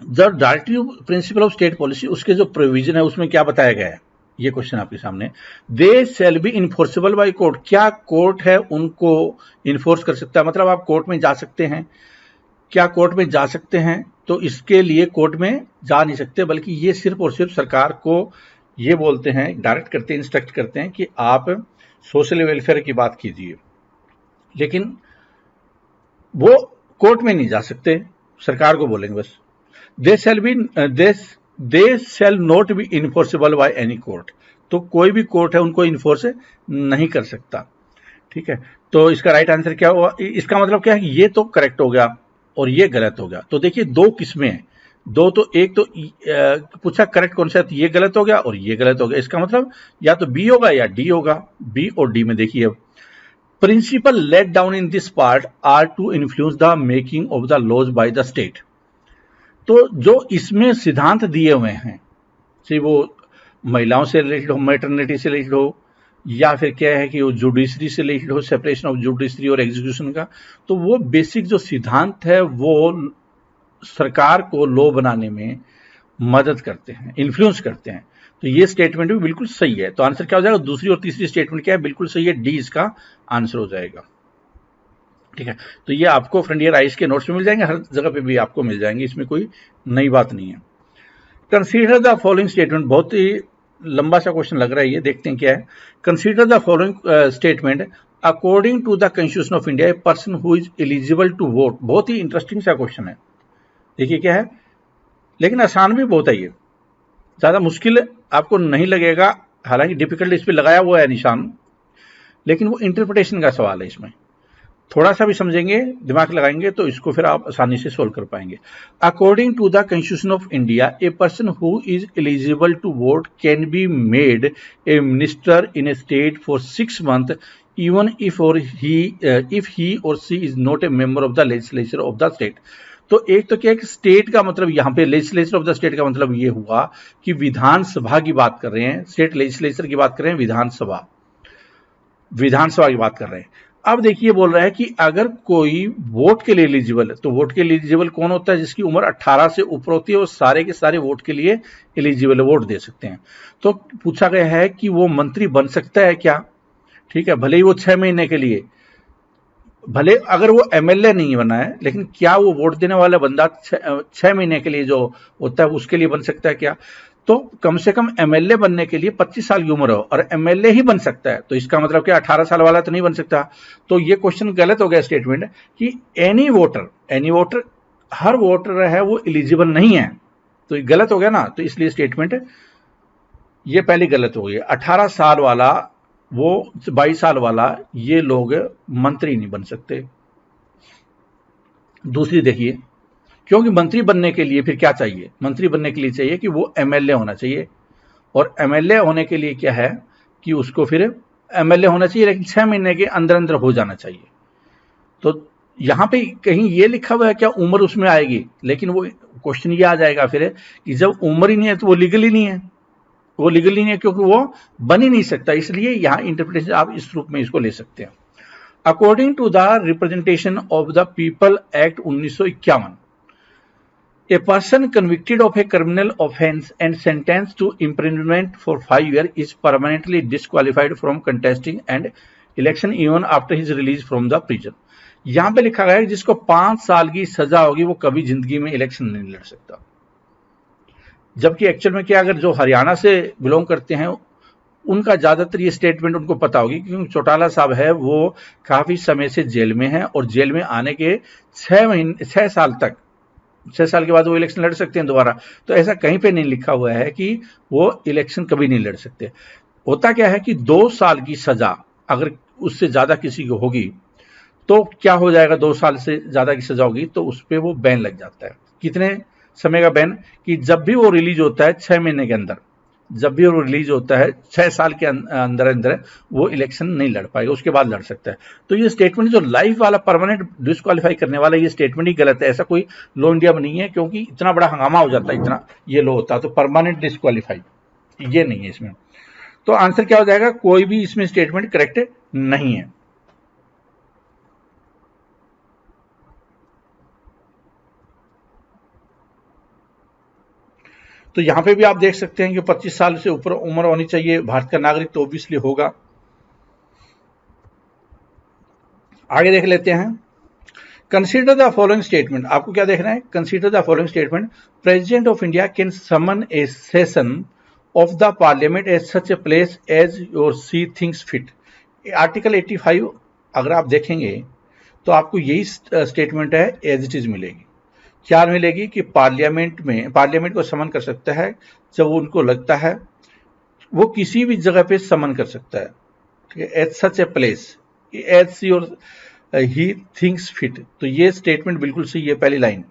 the directive principle of state policy, उसके जो प्रोविजन है उसमें क्या बताया गया है, ये क्वेश्चन आपके सामने। दे shall be enforceable by court, क्या कोर्ट है उनको इन्फोर्स कर सकता है, मतलब आप कोर्ट में जा सकते हैं, क्या कोर्ट में जा सकते हैं, तो इसके लिए कोर्ट में जा नहीं सकते, बल्कि ये सिर्फ और सिर्फ सरकार को ये बोलते हैं, डायरेक्ट करते हैं, इंस्ट्रक्ट करते हैं कि आप सोशल वेलफेयर की बात कीजिए, लेकिन वो कोर्ट में नहीं जा सकते, सरकार को बोलेंगे बस। They shall not be enforceable by any court, तो कोई भी कोर्ट है उनको इन्फोर्स नहीं कर सकता। ठीक है, तो इसका राइट आंसर क्या हुआ, इसका मतलब क्या है, ये तो करेक्ट हो गया और ये गलत हो गया। तो देखिए दो किस्में हैं, दो तो एक तो पूछा करेक्ट कौन सा है, तो ये गलत हो गया और ये गलत हो गया। इसका मतलब या तो बी होगा या डी होगा। बी और डी में देखिए, principle laid down in this part are to influence the making of the laws by the state. तो जो इसमें सिद्धांत दिए हुए हैं, चाहे वो महिलाओं से रिलेटेड हो, मैटरनिटी से रिलेटेड हो, या फिर क्या है कि वो जुडिशरी से रिलेटेड हो, सेपरेशन ऑफ जुडिशरी और एग्जीक्यूशन का, तो वो बेसिक जो सिद्धांत है वो सरकार को लॉ बनाने में मदद करते हैं, इन्फ्लुएंस करते हैं। तो ये स्टेटमेंट भी बिल्कुल सही है। तो आंसर क्या हो जाएगा? दूसरी और तीसरी स्टेटमेंट क्या है? बिल्कुल सही है, डी इसका आंसर हो जाएगा। ठीक है, तो ये आपको फ्रंट ईयर आईज के नोट्स में मिल जाएंगे, हर जगह पे भी आपको मिल जाएंगे, इसमें कोई नई बात नहीं है। कंसीडर द फॉलोइंग स्टेटमेंट, बहुत ही लंबा सा क्वेश्चन लग रहा है ये, देखते हैं क्या है। Consider the following statement according to the constitution of India a person who is eligible to vote. बहुत ही इंटरेस्टिंग सा क्वेश्चन है, देखिए क्या है, लेकिन आसान भी बहुत है ये, ज्यादा मुश्किल आपको नहीं लगेगा। हालांकि डिफिकल्ट इस पर लगाया हुआ है निशान, लेकिन वो इंटरप्रिटेशन का सवाल है, इसमें थोड़ा सा भी समझेंगे, दिमाग लगाएंगे तो इसको फिर आप आसानी से सोल्व कर पाएंगे। According to the constitution of India a person who is eligible to vote can be made a minister in a state for 6 months even if he or she is not a member of the legislature of the state. तो एक तो क्या है कि state का मतलब, यहाँ पे लेजिस्लेचर ऑफ द स्टेट का मतलब ये हुआ कि विधानसभा की बात कर रहे हैं, स्टेट लेजिस्लेचर की बात कर रहे हैं, विधानसभा की बात कर रहे हैं। अब देखिए बोल रहा है कि अगर कोई वोट के लिए एलिजिबल है, तो वोट के लिए एलिजिबल कौन होता है? जिसकी उम्र 18 से ऊपर होती है, वो सारे के सारे वोट के लिए एलिजिबल है, वोट दे सकते हैं। तो पूछा गया है कि वो मंत्री बन सकता है क्या? ठीक है, भले ही वो 6 महीने के लिए, भले अगर वो एमएलए नहीं बना है, लेकिन क्या वो वोट देने वाला बंदा 6 महीने के लिए जो होता है उसके लिए बन सकता है क्या? तो कम से कम एमएलए बनने के लिए 25 साल की उम्र हो, और एमएलए ही बन सकता है, तो इसका मतलब क्या 18 साल वाला तो नहीं बन सकता। तो ये क्वेश्चन गलत हो गया स्टेटमेंट, कि एनी वोटर, हर वोटर है वो एलिजिबल नहीं है, तो ये गलत हो गया ना। तो इसलिए स्टेटमेंट ये पहले गलत हो गई। 18 साल वाला, वो 22 साल वाला, ये लोग मंत्री नहीं बन सकते। दूसरी देखिए, क्योंकि मंत्री बनने के लिए फिर क्या चाहिए? मंत्री बनने के लिए चाहिए कि वो एमएलए होना चाहिए, और एमएलए होने के लिए क्या है कि उसको फिर एमएलए होना चाहिए, लेकिन 6 महीने के अंदर अंदर हो जाना चाहिए। तो यहां पे कहीं ये लिखा हुआ है क्या उम्र उसमें आएगी? लेकिन वो क्वेश्चन ये आ जाएगा फिर कि जब उम्र ही नहीं है तो वो लीगली नहीं है, क्योंकि वो बन ही नहीं सकता। इसलिए यहां इंटरप्रिटेशन आप इस रूप में इसको ले सकते हैं। According to the representation of the people act 1951, a person convicted of a criminal offense and sentenced to imprisonment for 5 years is permanently disqualified from contesting an election even after his release from the prison। यहां पे लिखा गया है जिसको 5 साल की सजा होगी वो कभी जिंदगी में इलेक्शन नहीं लड़ सकता। जबकि एक्चुअल में क्या, अगर जो हरियाणा से बिलोंग करते हैं उनका ज्यादातर ये स्टेटमेंट उनको पता होगी, क्योंकि चौटाला साहब है वो काफी समय से जेल में है, और जेल में आने के 6 साल तक, 6 साल के बाद वो इलेक्शन लड़ सकते हैं दोबारा। तो ऐसा कहीं पे नहीं लिखा हुआ है कि वो इलेक्शन कभी नहीं लड़ सकते। होता क्या है कि 2 साल की सजा अगर उससे ज्यादा किसी को होगी तो क्या हो जाएगा? 2 साल से ज्यादा की सजा होगी तो उस पर वो बैन लग जाता है। कितने समय का बैन? कि जब भी वो रिलीज होता है 6 महीने के अंदर, जब भी वो रिलीज होता है 6 साल के अंदर अंदर वो इलेक्शन नहीं लड़ पाएगा, उसके बाद लड़ सकता है। तो ये स्टेटमेंट जो लाइफ वाला परमानेंट डिस्क्वालीफाई करने वाला, ये स्टेटमेंट ही गलत है। ऐसा कोई लॉ इंडिया में नहीं है, क्योंकि इतना बड़ा हंगामा हो जाता है, इतना ये लॉ होता है, तो परमानेंट डिस्क्वालीफाई ये नहीं है इसमें। तो आंसर क्या हो जाएगा? कोई भी इसमें स्टेटमेंट करेक्ट नहीं है। तो यहां पे भी आप देख सकते हैं कि 25 साल से ऊपर उम्र होनी चाहिए, भारत का नागरिक तो ऑब्वियसली होगा। आगे देख लेते हैं। कंसीडर द फॉलोइंग स्टेटमेंट, आपको क्या देखना है? Consider the following statement, president of India can summon a session of the parliament as such a place as your see things fit. Article 85 अगर आप देखेंगे तो आपको यही स्टेटमेंट है एज इट इज मिलेगी। क्या मिलेगी? कि पार्लियामेंट को समन कर सकता है जब उनको लगता है, वो किसी भी जगह पे समन कर सकता है, ठीक है, as such a place, as your he thinks fit. तो ये स्टेटमेंट बिल्कुल सही है, पहली लाइन।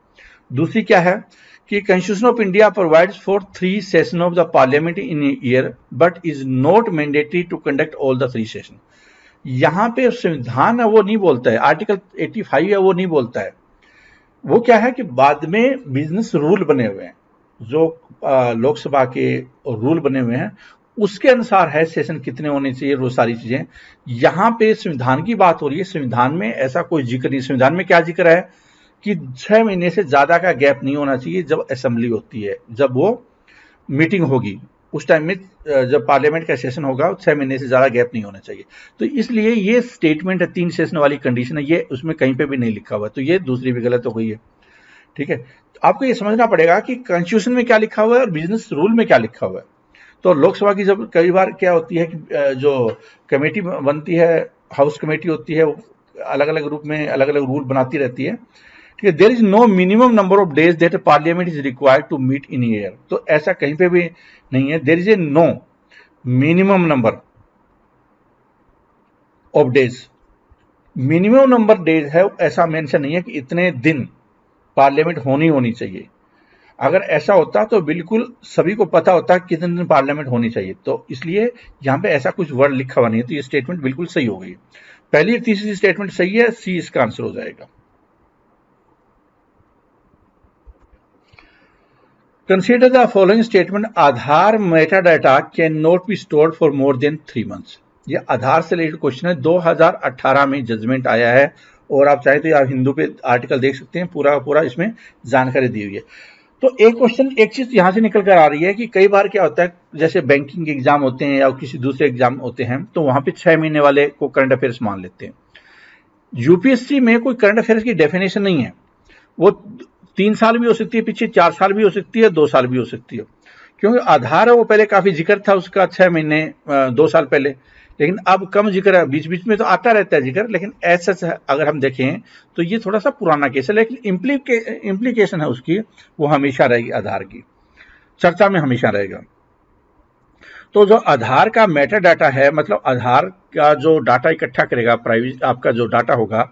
दूसरी क्या है कि constitution of India provides for 3 session of the parliament in year but is not mandatory to conduct all the 3 session. यहां पे संविधान है वो नहीं बोलता है, आर्टिकल 85 है वो नहीं बोलता है। वो क्या है कि बाद में बिजनेस रूल बने हुए हैं, जो लोकसभा के रूल बने हुए हैं उसके अनुसार है सेशन कितने होने चाहिए, वो सारी चीजें। यहां पे संविधान की बात हो रही है, संविधान में ऐसा कोई जिक्र नहीं। संविधान में क्या जिक्र है कि 6 महीने से ज्यादा का गैप नहीं होना चाहिए जब असेंबली होती है, जब वो मीटिंग होगी उस टाइम में, जब पार्लियामेंट का सेशन होगा 6 महीने से ज्यादा गैप नहीं होना चाहिए। तो इसलिए ये स्टेटमेंट है 3 सेशन वाली कंडीशन है, ये उसमें कहीं पे भी नहीं लिखा हुआ, तो ये दूसरी भी गलत हो गई है। ठीक है, तो आपको ये समझना पड़ेगा कि कॉन्स्टिट्यूशन में क्या लिखा हुआ है और बिजनेस रूल में क्या लिखा हुआ है। तो लोकसभा की जब कई बार क्या होती है कि जो कमेटी बनती है, हाउस कमेटी होती है, वो अलग अलग रूप में अलग अलग रूल बनाती रहती है। ठीक है, there is no minimum number of days that parliament is required to meet in year. तो ऐसा कहीं पे भी नहीं है, there is a no minimum number of days. Minimum number days है, ऐसा मेंशन नहीं है कि इतने दिन पार्लियामेंट होनी चाहिए। अगर ऐसा होता तो बिल्कुल सभी को पता होता कितने दिन पार्लियामेंट होनी चाहिए, तो इसलिए यहां पे ऐसा कुछ वर्ड लिखा हुआ नहीं है, तो ये स्टेटमेंट बिल्कुल सही हो गई। पहली और तीसरी स्टेटमेंट सही है, सी इसका आंसर हो जाएगा। Consider the following statement, Aadhaar metadata can not be stored for more than 3 months. ये आधार से रिलेटेड क्वेश्चन है, 2018 में जजमेंट आया है, और आप चाहे तो आप हिंदू पे आर्टिकल देख सकते हैं, पूरा इसमें जानकारी दी हुई है। तो एक चीज यहां से निकल कर आ रही है कि कई बार क्या होता है, जैसे बैंकिंग एग्जाम होते हैं या किसी दूसरे एग्जाम होते हैं, तो वहां पे 6 महीने वाले को करंट अफेयर्स मान लेते हैं। यूपीएससी में कोई करंट अफेयर्स की डेफिनेशन नहीं है, वो 3 साल भी हो सकती है पीछे, 4 साल भी हो सकती है, 2 साल भी हो सकती है, क्योंकि आधार है वो पहले काफी जिक्र था उसका 6 महीने 2 साल पहले, लेकिन अब कम जिक्र है, बीच बीच में तो आता रहता है जिक्र, लेकिन ऐसा अगर हम देखें तो ये थोड़ा सा पुराना केस है, लेकिन इम्प्लीकेशन है उसकी वो हमेशा रहेगी, आधार की चर्चा में हमेशा रहेगा। तो जो आधार का मेटा डाटा है, मतलब आधार का जो डाटा इकट्ठा करेगा, प्राइवेट आपका जो डाटा होगा,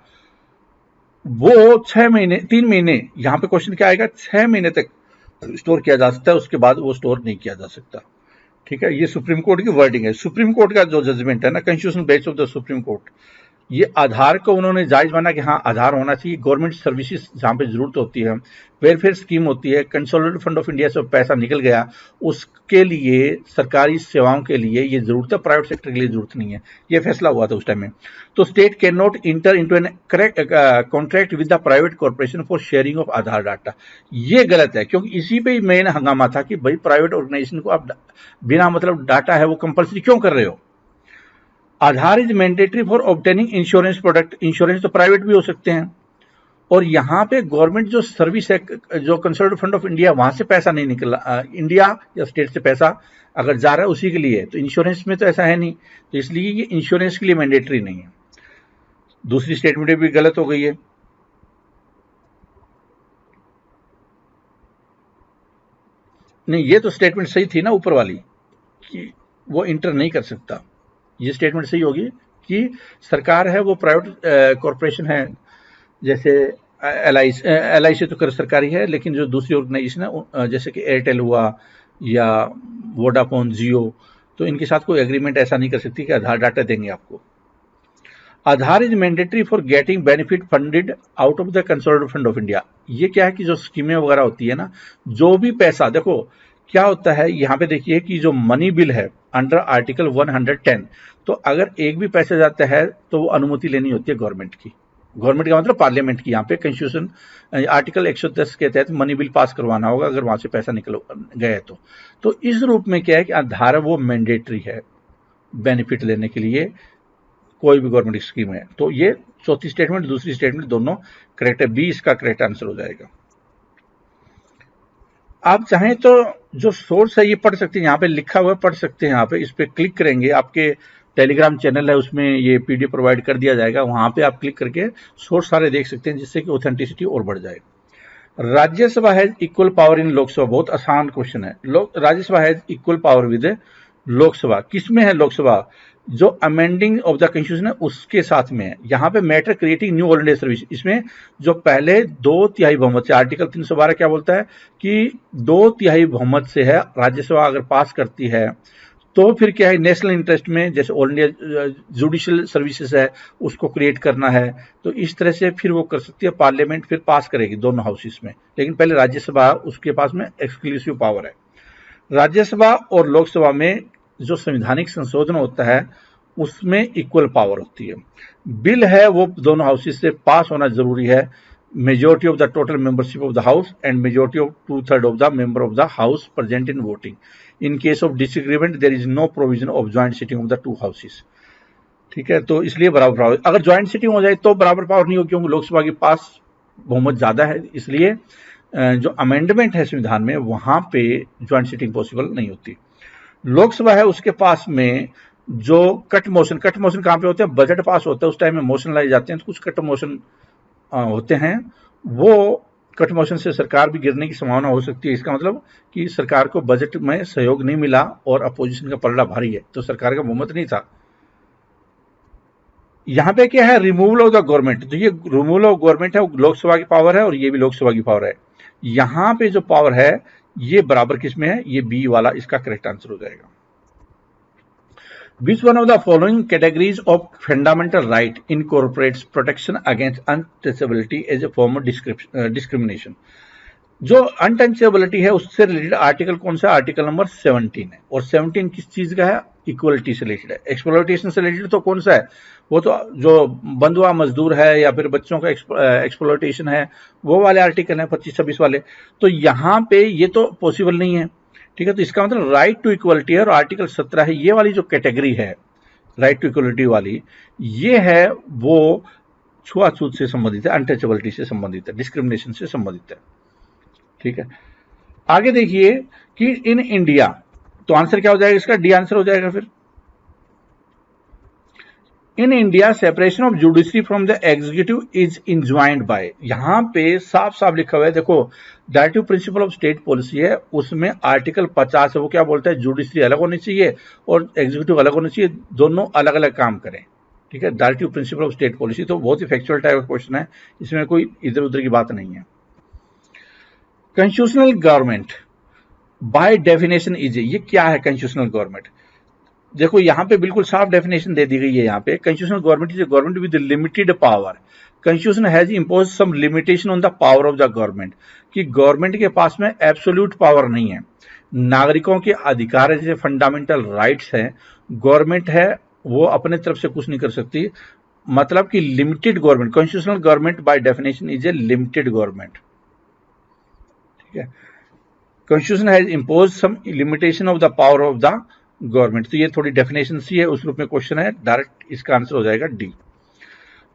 वो 6 महीने 3 महीने, यहां पे क्वेश्चन क्या आएगा, 6 महीने तक स्टोर किया जा सकता है, उसके बाद वो स्टोर नहीं किया जा सकता। ठीक है, ये सुप्रीम कोर्ट की वर्डिंग है, सुप्रीम कोर्ट का जो जजमेंट है ना, constitutional bench of the supreme court, ये आधार को उन्होंने जायज माना कि हाँ आधार होना चाहिए। गवर्नमेंट सर्विसेज जहां पे जरूरत होती है, वेलफेयर स्कीम होती है, कंसोलिडेटेड फंड ऑफ इंडिया से पैसा निकल गया, उसके लिए सरकारी सेवाओं के लिए ये जरूरत है, प्राइवेट सेक्टर के लिए जरूरत नहीं है, ये फैसला हुआ था उस टाइम में। तो state can not enter into an contract with the private corporation for sharing of Aadhaar data. ये गलत है, क्योंकि इसी पे मेन हंगामा था कि भाई प्राइवेट ऑर्गेनाइजेशन को आप बिना मतलब डाटा है वो कंपल्सरी क्यों कर रहे हो। Aadhaar is mandatory for obtaining insurance product, insurance तो प्राइवेट भी हो सकते हैं, और यहाँ पे गवर्नमेंट जो सर्विस है, जो कंसोलिडेटेड फंड ऑफ इंडिया, वहां से पैसा नहीं निकला, इंडिया या स्टेट से पैसा अगर जा रहा है उसी के लिए, तो इंश्योरेंस में तो ऐसा है नहीं, तो इसलिए ये इंश्योरेंस के लिए मैंडेटरी नहीं है। दूसरी स्टेटमेंट भी गलत हो गई है। नहीं, ये तो स्टेटमेंट सही थी ना ऊपर वाली, कि वो इंटर नहीं कर सकता, ये स्टेटमेंट सही होगी कि सरकार है वो प्राइवेट कॉर्पोरेशन है, जैसे LIC तो कर सरकारी है, लेकिन जो दूसरी ऑर्गेनाइजेशन है जैसे कि एयरटेल हुआ या वोडाफोन, जियो, तो इनके साथ कोई एग्रीमेंट ऐसा नहीं कर सकती कि आधार डाटा देंगे आपको। Aadhaar is mandatory for getting benefit funded out of the consolidated fund of India. ये क्या है कि जो स्कीमें वगैरह होती है ना, जो भी पैसा, देखो क्या होता है यहाँ पे देखिए कि जो मनी बिल है अंडर आर्टिकल 110, तो अगर एक भी पैसा जाता है तो वो अनुमति लेनी होती है गवर्नमेंट की, गवर्नमेंट का मतलब पार्लियामेंट की। यहाँ पे कॉन्स्टिट्यूशन आर्टिकल 110 के तहत मनी बिल पास करवाना होगा अगर वहां से पैसा निकल गया तो इस रूप में क्या है कि आधार वो मैंडेटरी है बेनिफिट लेने के लिए, कोई भी गवर्नमेंट स्कीम है। तो ये चौथी स्टेटमेंट दूसरी स्टेटमेंट दोनों करेक्ट है, बी इसका करेक्ट आंसर हो जाएगा। आप चाहें तो जो सोर्स है ये पढ़ सकते हैं, यहाँ पे लिखा हुआ पढ़ सकते हैं, यहाँ पे इस पे क्लिक करेंगे, आपके टेलीग्राम चैनल है उसमें ये PDF प्रोवाइड कर दिया जाएगा, वहां पे आप क्लिक करके सोर्स सारे देख सकते हैं, जिससे कि ऑथेंटिसिटी और बढ़ जाए। Rajya Sabha has equal power in Lok Sabha, बहुत आसान क्वेश्चन है। Rajya Sabha has equal power with Lok Sabha, किसमें है लोकसभा, जो अमेंडिंग ऑफ द कॉन्स्टिट्यूशन है उसके साथ में है। यहाँ पे matter creating knew all India service, इसमें जो पहले 2/3 बहुमत से, आर्टिकल 312 क्या बोलता है कि 2/3 बहुमत से है राज्यसभा अगर पास करती है, तो फिर क्या है नेशनल इंटरेस्ट में, जैसे ऑल इंडिया जुडिशियल सर्विसेज है उसको क्रिएट करना है, तो इस तरह से फिर वो कर सकती है, पार्लियामेंट फिर पास करेगी दोनों हाउसेस में, लेकिन पहले राज्यसभा उसके पास में एक्सक्लूसिव पावर है। राज्यसभा और लोकसभा में जो संवैधानिक संशोधन होता है उसमें इक्वल पावर होती है। बिल है वो दोनों हाउसेस से पास होना जरूरी है, majority of the total membership of the house and majority of 2/3 of the member of the house present in voting. In case of disagreement there is no provision of joint sitting of the two houses. ठीक है, तो इसलिए बराबर power, अगर joint sitting हो जाए तो बराबर पावर नहीं हो, क्योंकि लोकसभा के पास बहुमत ज्यादा है, इसलिए जो अमेंडमेंट है संविधान में वहां पे ज्वाइंट सिटिंग पॉसिबल नहीं होती। लोकसभा है उसके पास में जो कट मोशन कहां पे होते हैं, बजट पास होता है उस टाइम में मोशन लाए जाते हैं, तो कुछ कट मोशन होते हैं, वो कट मोशन से सरकार भी गिरने की संभावना हो सकती है। इसका मतलब कि सरकार को बजट में सहयोग नहीं मिला और अपोजिशन का पलड़ा भारी है, तो सरकार का बहुमत नहीं था। यहां पे क्या है, रिमूवल ऑफ द गवर्नमेंट, तो ये रिमूवल ऑफ गवर्नमेंट है, वो लोकसभा की पावर है और ये भी लोकसभा की पावर है। यहां पे जो पावर है ये बराबर किसमें है, ये बी वाला इसका करेक्ट आंसर हो जाएगा। Which one of the following categories of fundamental right incorporates protection against untouchability as a form of discrimination? जो अनटचेबिलिटी है उससे रिलेटेड आर्टिकल कौन सा, आर्टिकल नंबर 17 है, और 17 किस चीज का है, इक्वलिटी से रिलेटेड है। एक्सप्लॉयटेशन से रिलेटेड तो कौन सा है, वो तो जो बंधुआ मजदूर है या फिर बच्चों का एक्सप्लॉयटेशन है वो वाले आर्टिकल है 25-26 वाले, तो यहाँ पे ये तो पॉसिबल नहीं है। ठीक है, तो इसका मतलब राइट टू इक्वलिटी है और आर्टिकल 17 है, ये वाली जो कैटेगरी है राइट टू इक्वलिटी वाली, ये है वो छुआछूत से संबंधित है, अनटचेबिलिटी से संबंधित है, डिस्क्रिमिनेशन से संबंधित है। ठीक है, आगे देखिए कि इन इंडिया, तो आंसर क्या हो जाएगा इसका, डी आंसर हो जाएगा। फिर in India separation of judiciary from the executive is enjoined by, यहां पे साफ साफ लिखा हुआ है, देखो directive principle of state policy है, उसमें आर्टिकल 50 है, वो क्या बोलता है, जुडिशरी अलग होनी चाहिए और एग्जीक्यूटिव अलग होनी चाहिए, दोनों अलग अलग काम करें। ठीक है, directive principle of state policy, तो बहुत ही फैक्चुअल टाइप का क्वेश्चन है, इसमें कोई इधर उधर की बात नहीं है। Constitutional government by definition is, ये क्या है कंस्टिट्यूशनल गवर्नमेंट, देखो यहां पे बिल्कुल साफ डेफिनेशन दे दी गई है। यहाँ पे constitutional government is a government with limited power, constitution has impose some limitation on the power of the government, कि गवर्नमेंट के पास में एब्सोल्यूट पावर नहीं है, नागरिकों के अधिकार है जैसे फंडामेंटल राइट्स हैं, गवर्नमेंट है वो अपने तरफ से कुछ नहीं कर सकती, मतलब कि limited government, constitutional government by definition is a limited government. ठीक है, constitution has impose some limitation of the power of the government, तो ये थोड़ी डेफिनेशन सी है, उस रूप में क्वेश्चन है, डायरेक्ट इसका आंसर हो जाएगा D.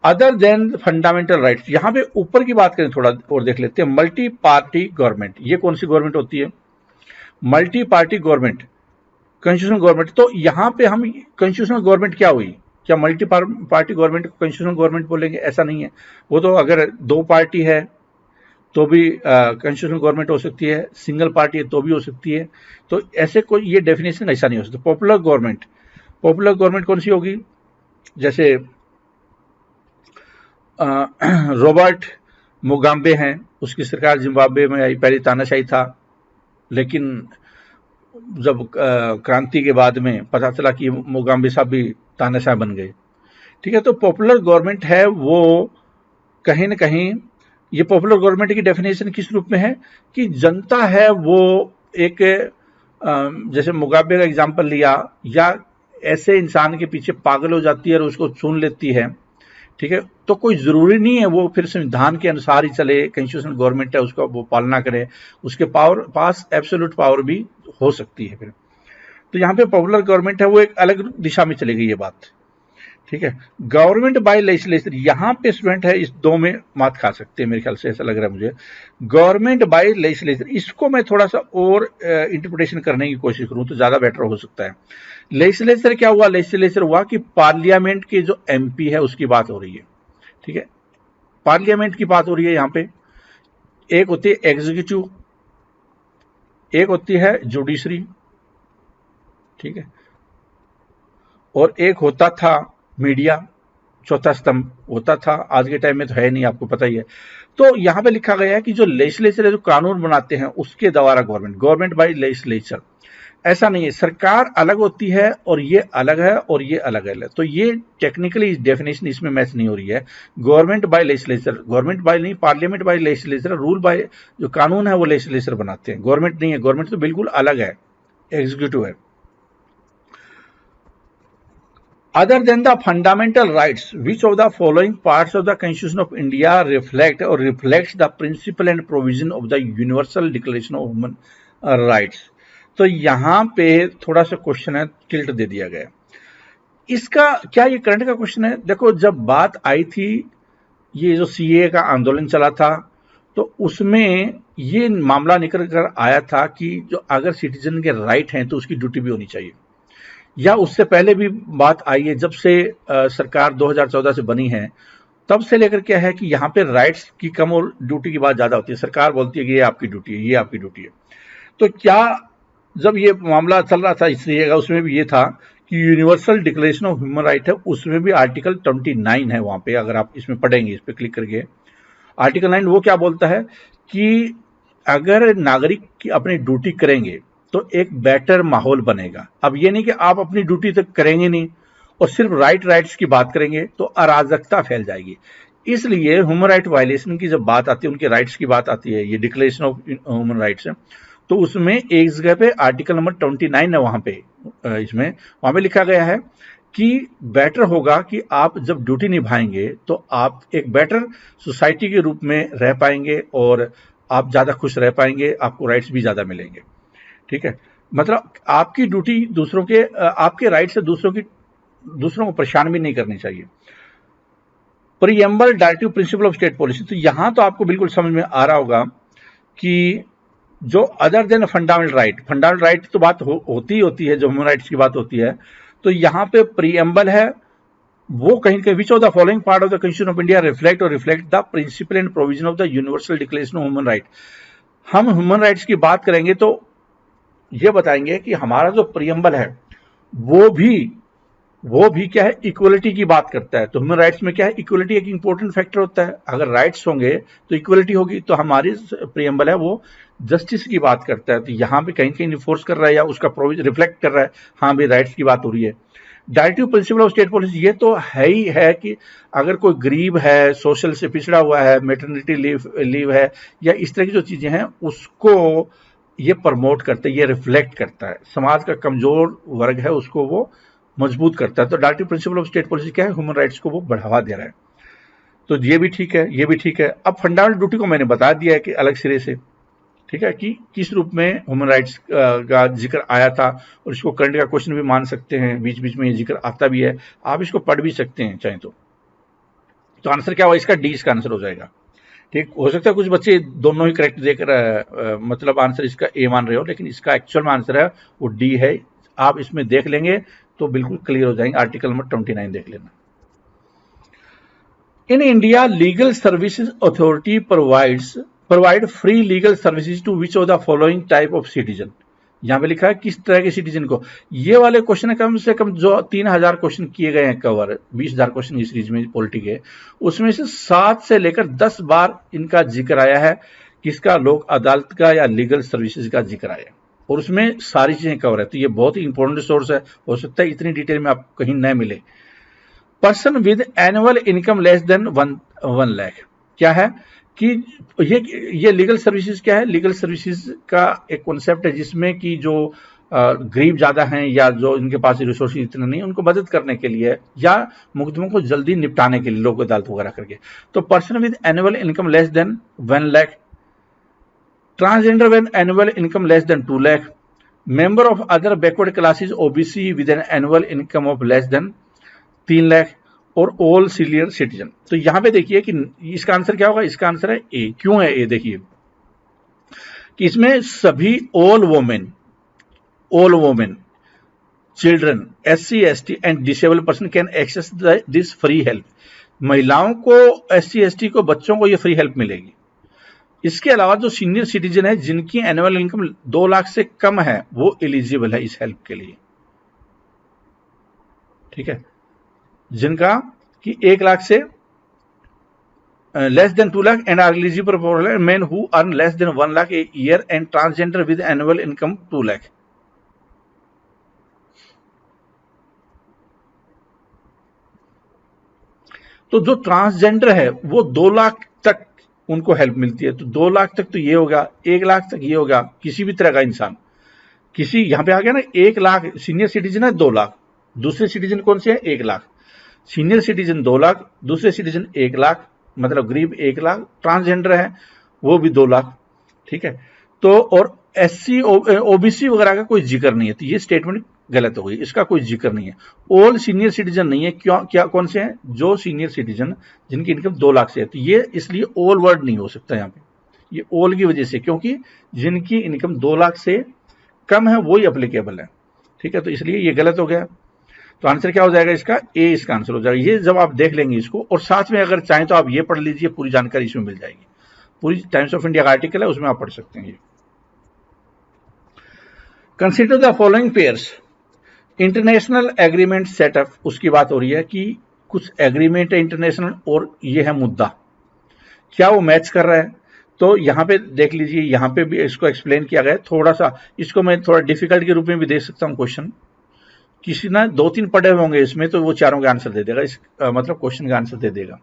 Other than fundamental rights, यहां पे ऊपर की बात करें थोड़ा और देख लेते हैं, मल्टी पार्टी गवर्नमेंट, ये कौन सी गवर्नमेंट होती है, multi party government, constitutional government, तो यहां पे हम कंस्टिट्यूशनल गवर्नमेंट क्या हुई, क्या मल्टी पार्टी गवर्नमेंट को कंस्टिट्यूशनल गवर्नमेंट बोलेंगे, ऐसा नहीं है, वो तो अगर दो पार्टी है तो भी कंस्टिट्यूशनल गवर्नमेंट हो सकती है, सिंगल पार्टी है तो भी हो सकती है, तो ऐसे कोई ये डेफिनेशन ऐसा नहीं हो सकता। पॉपुलर गवर्नमेंट कौन सी होगी, जैसे रॉबर्ट मुगाबे हैं, उसकी सरकार जिम्बाब्वे में आई, पहले तानाशाही था, लेकिन जब क्रांति के बाद में पता चला कि मुगाबे साहब भी तानाशाह बन गए। ठीक है, तो पॉपुलर गवर्नमेंट है वो कहीं ना कहीं, ये पॉपुलर गवर्नमेंट की डेफिनेशन किस रूप में है कि जनता है वो एक, जैसे मुगाबे का एग्जांपल लिया, या ऐसे इंसान के पीछे पागल हो जाती है और उसको चुन लेती है। ठीक है, तो कोई जरूरी नहीं है वो फिर संविधान के अनुसार ही चले, कंस्टिट्यूशनल गवर्नमेंट है उसका वो पालना करे, उसके पास एब्सोल्यूट पावर भी हो सकती है फिर, तो यहाँ पे पॉपुलर गवर्नमेंट है वो एक अलग दिशा में चली गई ये बात। ठीक है, गवर्नमेंट बाय लेजिस्लेचर, यहां पे स्टूडेंट है इस दो में मात खा सकते हैं, मेरे ख्याल से ऐसा लग रहा है मुझे। गवर्नमेंट बाय लेजिस्लेचर, इसको मैं थोड़ा सा और इंटरप्रिटेशन करने की कोशिश करूं तो ज्यादा बेटर हो सकता है। लेजिस्लेचर क्या हुआ, लेजिस्लेचर हुआ कि पार्लियामेंट के जो एमपी है उसकी बात हो रही है। ठीक है, पार्लियामेंट की बात हो रही है यहाँ पे, एक होती है एग्जीक्यूटिव, एक होती है जुडिशरी, ठीक है, और एक होता था मीडिया, चौथा स्तंभ होता था, आज के टाइम में तो है नहीं, आपको पता ही है। तो यहां पे लिखा गया है कि जो लेजिस्लेचर है, जो कानून बनाते हैं उसके द्वारा गवर्नमेंट बाय लेजिस्लेचर, ऐसा नहीं है, सरकार अलग होती है और ये अलग है और ये अलग है, तो ये टेक्निकली डेफिनेशन इसमें मैच नहीं हो रही है। Government by legislature, government by नहीं, parliament by legislature, rule by, जो कानून है वो लेजिस्लेचर बनाते हैं, गवर्नमेंट नहीं है, गवर्नमेंट तो बिल्कुल अलग है, एग्जीक्यूटिव है। Other than the fundamental rights, which of the following parts of the Constitution of India reflect or reflects the principle and provision of the Universal Declaration of Human Rights? तो यहाँ पे थोड़ा सा क्वेश्चन है, tilt दे दिया गया। इसका क्या ये करंट का क्वेश्चन है? देखो, जब बात आई थी, ये जो सीए का आंदोलन चला था, तो उसमें ये मामला निकल कर आया था कि जो अगर सिटीजन के राइट हैं तो उसकी ड्यूटी भी होनी चाहिए। या उससे पहले भी बात आई है, जब से सरकार 2014 से बनी है, तब से लेकर क्या है कि यहाँ पे राइट्स की कम और ड्यूटी की बात ज्यादा होती है। सरकार बोलती है कि ये आपकी ड्यूटी है, ये आपकी ड्यूटी है। तो क्या जब ये मामला चल रहा था इसलिए उसमें भी ये था कि universal declaration of human right है, उसमें भी आर्टिकल 29 है वहां पे, अगर आप इसमें पढ़ेंगे, इस पर क्लिक करके आर्टिकल 9 वो क्या बोलता है कि अगर नागरिक अपनी ड्यूटी करेंगे तो एक बेटर माहौल बनेगा। अब ये नहीं कि आप अपनी ड्यूटी तक करेंगे नहीं और सिर्फ राइट्स की बात करेंगे तो अराजकता फैल जाएगी। इसलिए ह्यूमन राइट वायलेशन की जब बात आती है, उनके राइट्स की बात आती है, ये डिक्लेरेशन ऑफ ह्यूमन राइट्स है, तो उसमें एक जगह पे आर्टिकल नंबर 29 है, वहां पे वहां पे लिखा गया है कि बेटर होगा कि आप जब ड्यूटी निभाएंगे तो आप एक बेटर सोसाइटी के रूप में रह पाएंगे और आप ज्यादा खुश रह पाएंगे, आपको राइट्स भी ज्यादा मिलेंगे। ठीक है, मतलब आपकी ड्यूटी दूसरों के, आपके राइट से दूसरों को परेशान भी नहीं करनी चाहिए। Preamble directive principle of state policy, तो यहां तो आपको बिल्कुल समझ में आ रहा होगा कि जो अदर देन फंडामेंटल राइट तो बात होती है, जो ह्यूमन राइट्स की बात होती है, तो यहां पे प्रीएम्बल है, वो कहीं कहीं which of the following part of the constitution of India reflect the principle and provision of the universal declaration of human right. हम ह्यूमन राइट्स की बात करेंगे तो ये बताएंगे कि हमारा जो प्रीएम्बल है वो भी क्या है, इक्वलिटी की बात करता है। तो ह्यूमन राइट्स में क्या है, इक्वलिटी एक इंपॉर्टेंट फैक्टर होता है। अगर राइट्स होंगे तो इक्वलिटी होगी। तो हमारी प्रीएम्बल है वो जस्टिस की बात करता है, तो यहाँ पे कहीं कहीं इन्फोर्स कर रहा है या उसका प्रोविजन रिफ्लेक्ट कर रहा है, हाँ भाई राइट्स की बात हो रही है। Directive principle of state policy, ये तो है ही है कि अगर कोई गरीब है, सोशल से पिछड़ा हुआ है, मैटरनिटी लीव है, या इस तरह की जो चीजें हैं उसको ये प्रमोट करता है, ये रिफ्लेक्ट करता है। समाज का कमजोर वर्ग है उसको वो मजबूत करता है। तो directive principle of state policy क्या है, ह्यूमन राइट्स को वो बढ़ावा दे रहा है। तो ये भी ठीक है, ये भी ठीक है। अब फंडामेंटल ड्यूटी को मैंने बता दिया है कि अलग सिरे से, ठीक है, कि किस रूप में ह्यूमन राइट्स का जिक्र आया था, और इसको करंट का क्वेश्चन भी मान सकते हैं, बीच बीच में ये जिक्र आता भी है, आप इसको पढ़ भी सकते हैं चाहे तो आंसर क्या होगा इसका, डी इसका आंसर हो जाएगा। ठीक, हो सकता है कुछ बच्चे दोनों ही करेक्ट देकर मतलब आंसर इसका ए मान रहे हो, लेकिन इसका एक्चुअल में आंसर है वो डी है। आप इसमें देख लेंगे तो बिल्कुल क्लियर हो जाएंगे। आर्टिकल नंबर 29 देख लेना। In India legal services authority provide free legal services to which of the following type of citizen. यहां पे लिखा है किस तरह के सिटीजन को। ये वाले क्वेश्चन कम से कम जो 3000 क्वेश्चन किए गए हैं कवर, 20,000 क्वेश्चन की सीरीज में पॉलिटी के, उसमें से 7 से लेकर 10 बार इनका जिक्र आया है, किसका, लोक अदालत का या लीगल सर्विसेज का जिक्र आया, और उसमें सारी चीजें कवर है। तो ये बहुत ही इंपॉर्टेंट सोर्स है, हो सकता है इतनी डिटेल में आपको कहीं न मिले। Person with annual income less than 1 lakh, क्या है कि ये लीगल सर्विसेज क्या है, लीगल सर्विसेज का एक कॉन्सेप्ट है जिसमें कि जो गरीब ज्यादा हैं या जो इनके पास रिसोर्सेज इतने नहीं, उनको मदद करने के लिए या मुकदमों को जल्दी निपटाने के लिए लोक अदालत वगैरह करके। तो person with annual income less than 1 lakh, transgender with annual income less than 2 lakh, member of other backward classes OBC with an annual income of less than 3 lakh, और ऑल सीनियर सिटीजन। तो यहां पे देखिए कि इसका आंसर क्या होगा, इसका आंसर है ए। क्यों है ए, देखिए कि इसमें सभी all women, children, SC ST and disabled person can access this free help. महिलाओं को, SC ST को, बच्चों को ये फ्री हेल्प मिलेगी। इसके अलावा जो सीनियर सिटीजन है जिनकी एनुअल इनकम 2 लाख से कम है वो एलिजिबल है इस हेल्प के लिए। ठीक है, जिनका कि 1 लाख से less than 2 lakh and are eligible for men who earn less than 1 lakh a year and transgender with annual income 2 lakh. तो जो ट्रांसजेंडर है वो 2 लाख तक उनको हेल्प मिलती है। तो 2 लाख तक तो ये होगा, 1 लाख तक ये होगा, किसी भी तरह का इंसान, किसी यहां पे आ गया ना 1 लाख, सीनियर सिटीजन है 2 लाख, दूसरे सिटीजन कौन से हैं? 1 लाख। सीनियर सिटीजन 2 लाख, दूसरे सिटीजन 1 लाख, मतलब गरीब 1 लाख, ट्रांसजेंडर है वो भी 2 लाख। ठीक है, तो और SC OBC वगैरह का कोई जिक्र नहीं है, तो ये स्टेटमेंट गलत हो गई, इसका कोई जिक्र नहीं है। ऑल सीनियर सिटीजन नहीं है, क्यों? क्या कौन से हैं? जो सीनियर सिटीजन जिनकी इनकम 2 लाख से है, तो ये इसलिए ऑल वर्ड नहीं हो सकता यहाँ पे, ये ऑल की वजह से, क्योंकि जिनकी इनकम 2 लाख से कम है वही अप्लीकेबल है। ठीक है, तो इसलिए ये गलत हो गया। तो आंसर क्या हो जाएगा इसका? ए इसका आंसर हो जाएगा। ये जब आप देख लेंगे इसको, और साथ में अगर चाहें तो आप ये पढ़ लीजिए, पूरी जानकारी इसमें मिल जाएगी, पूरी टाइम्स ऑफ इंडिया का आर्टिकल है, उसमें आप पढ़ सकते हैं। Consider the following pairs, international agreement setup, उसकी बात हो रही है कि कुछ एग्रीमेंट है इंटरनेशनल और ये है मुद्दा, क्या वो मैच कर रहा है? तो यहाँ पे देख लीजिए, यहाँ पे भी इसको एक्सप्लेन किया गया है थोड़ा सा, इसको मैं थोड़ा डिफिकल्ट के रूप में भी दे सकता हूँ क्वेश्चन। किसी ना 2-3 पढ़े होंगे इसमें तो वो चारों का आंसर दे देगा, इस मतलब क्वेश्चन का आंसर दे देगा।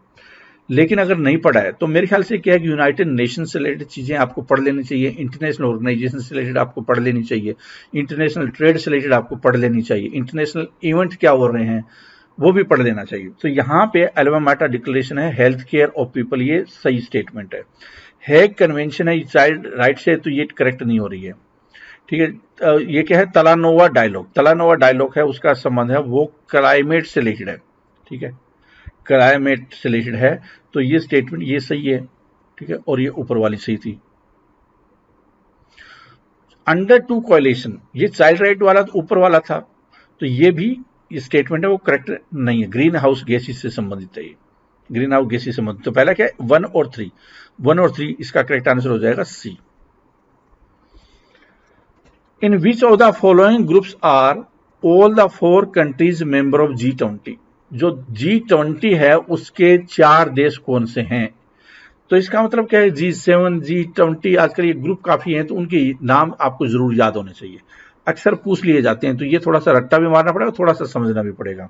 लेकिन अगर नहीं पढ़ा है तो मेरे ख्याल से क्या है कि यूनाइटेड नेशन से रिलेटेड चीजें आपको पढ़ लेनी चाहिए, इंटरनेशनल ऑर्गेनाइजेशन से रिलेटेड आपको पढ़ लेनी चाहिए, इंटरनेशनल ट्रेड से रिलेटेड आपको पढ़ लेनी चाहिए, इंटरनेशनल इवेंट क्या हो रहे हैं वो भी पढ़ लेना चाहिए। तो यहाँ पे अल्मा माटा डिक्लेरेशन है, हेल्थ केयर ऑफ पीपल, ये सही स्टेटमेंट है। हैग कन्वेंशन है चाइल्ड राइट से, तो ये करेक्ट नहीं हो रही है। ठीक है, ये क्या है? तलानोवा डायलॉग, तलानोवा डायलॉग है, उसका संबंध है वो क्लाइमेट से रिलेटेड है। ठीक है, क्लाइमेट से रिलेटेड है, तो ये स्टेटमेंट ये सही है। ठीक है, और ये ऊपर वाली सही थी। अंडर टू कोएलिशन, ये चाइल्ड राइट वाला तो ऊपर वाला था, तो ये भी ये स्टेटमेंट है वो करेक्ट नहीं है। ग्रीन हाउस गैसेस से संबंधित है ये, ग्रीन हाउस गैसेस से संबंधित। तो पहला क्या है? 1 और 3, 1 और 3 इसका करेक्ट आंसर हो जाएगा C. In which of the following groups are all the 4 countries member of G20, जो G20 है उसके 4 देश कौन से हैं? तो इसका मतलब क्या है? G7, G20, आजकल ये ग्रुप काफी हैं, तो उनके नाम आपको जरूर याद होने चाहिए, अक्सर पूछ लिए जाते हैं, तो ये थोड़ा सा रट्टा भी मारना पड़ेगा, थोड़ा सा समझना भी पड़ेगा।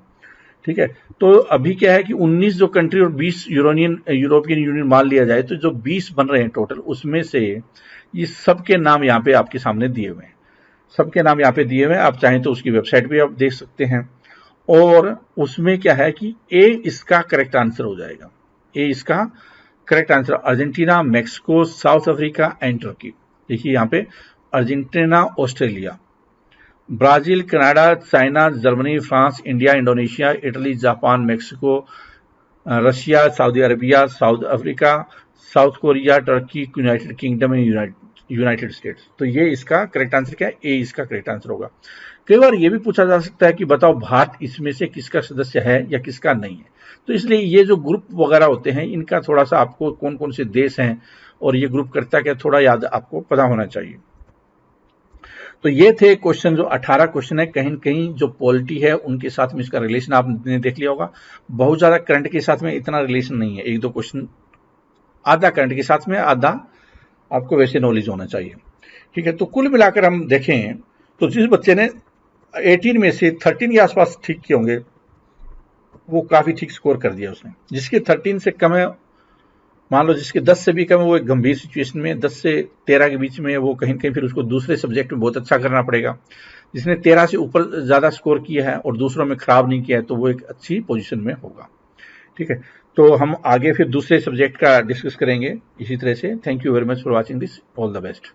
ठीक है, तो अभी क्या है कि 19 जो कंट्री और 20 यूरोपियन यूनियन मान लिया जाए, तो जो 20 बन रहे हैं टोटल, उसमें से ये सबके नाम यहाँ पे आपके सामने दिए हुए हैं, सबके नाम यहाँ पे दिए हुए हैं। आप चाहें तो उसकी वेबसाइट भी आप देख सकते हैं। और उसमें क्या है कि ए इसका करेक्ट आंसर हो जाएगा, ए इसका correct answer. Argentina, Mexico, south Africa and Turkey. देखिए यहाँ पे Argentina, Australia, Brazil, Canada, China, Germany, France, India, Indonesia, Italy, Japan, Mexico, Russia, Saudi Arabia, south Africa, south Korea, Turkey, United kingdom and United states. तो ये इसका correct answer क्या है? ए इसका correct answer होगा। कई बार ये भी पूछा जा सकता है कि बताओ भारत इसमें से किसका सदस्य है या किसका नहीं है। तो इसलिए ये जो ग्रुप वगैरह होते हैं इनका थोड़ा सा आपको कौन कौन से देश हैं और ये ग्रुप करता क्या, थोड़ा याद आपको पता होना चाहिए। तो ये थे क्वेश्चन, जो 18 क्वेश्चन है, कहीं कहीं जो पॉलिटी है उनके साथ में इसका रिलेशन आपने देख लिया होगा। बहुत ज्यादा करंट के साथ में इतना रिलेशन नहीं है, 1-2 क्वेश्चन, आधा करंट के साथ में, आधा आपको वैसे नॉलेज होना चाहिए। ठीक है, तो कुल मिलाकर हम देखें तो जिस बच्चे ने 18 में से 13 के आसपास ठीक किए होंगे वो काफी ठीक स्कोर कर दिया उसने। जिसके 13 से कम है, मान लो जिसके 10 से भी कम है, वो एक गंभीर सिचुएशन में, 10 से 13 के बीच में, वो कहीं कहीं फिर उसको दूसरे सब्जेक्ट में बहुत अच्छा करना पड़ेगा। जिसने 13 से ऊपर ज्यादा स्कोर किया है और दूसरों में खराब नहीं किया है, तो वो एक अच्छी पोजीशन में होगा। ठीक है, तो हम आगे फिर दूसरे सब्जेक्ट का डिस्कस करेंगे इसी तरह से। Thank you very much for watching this, all the best.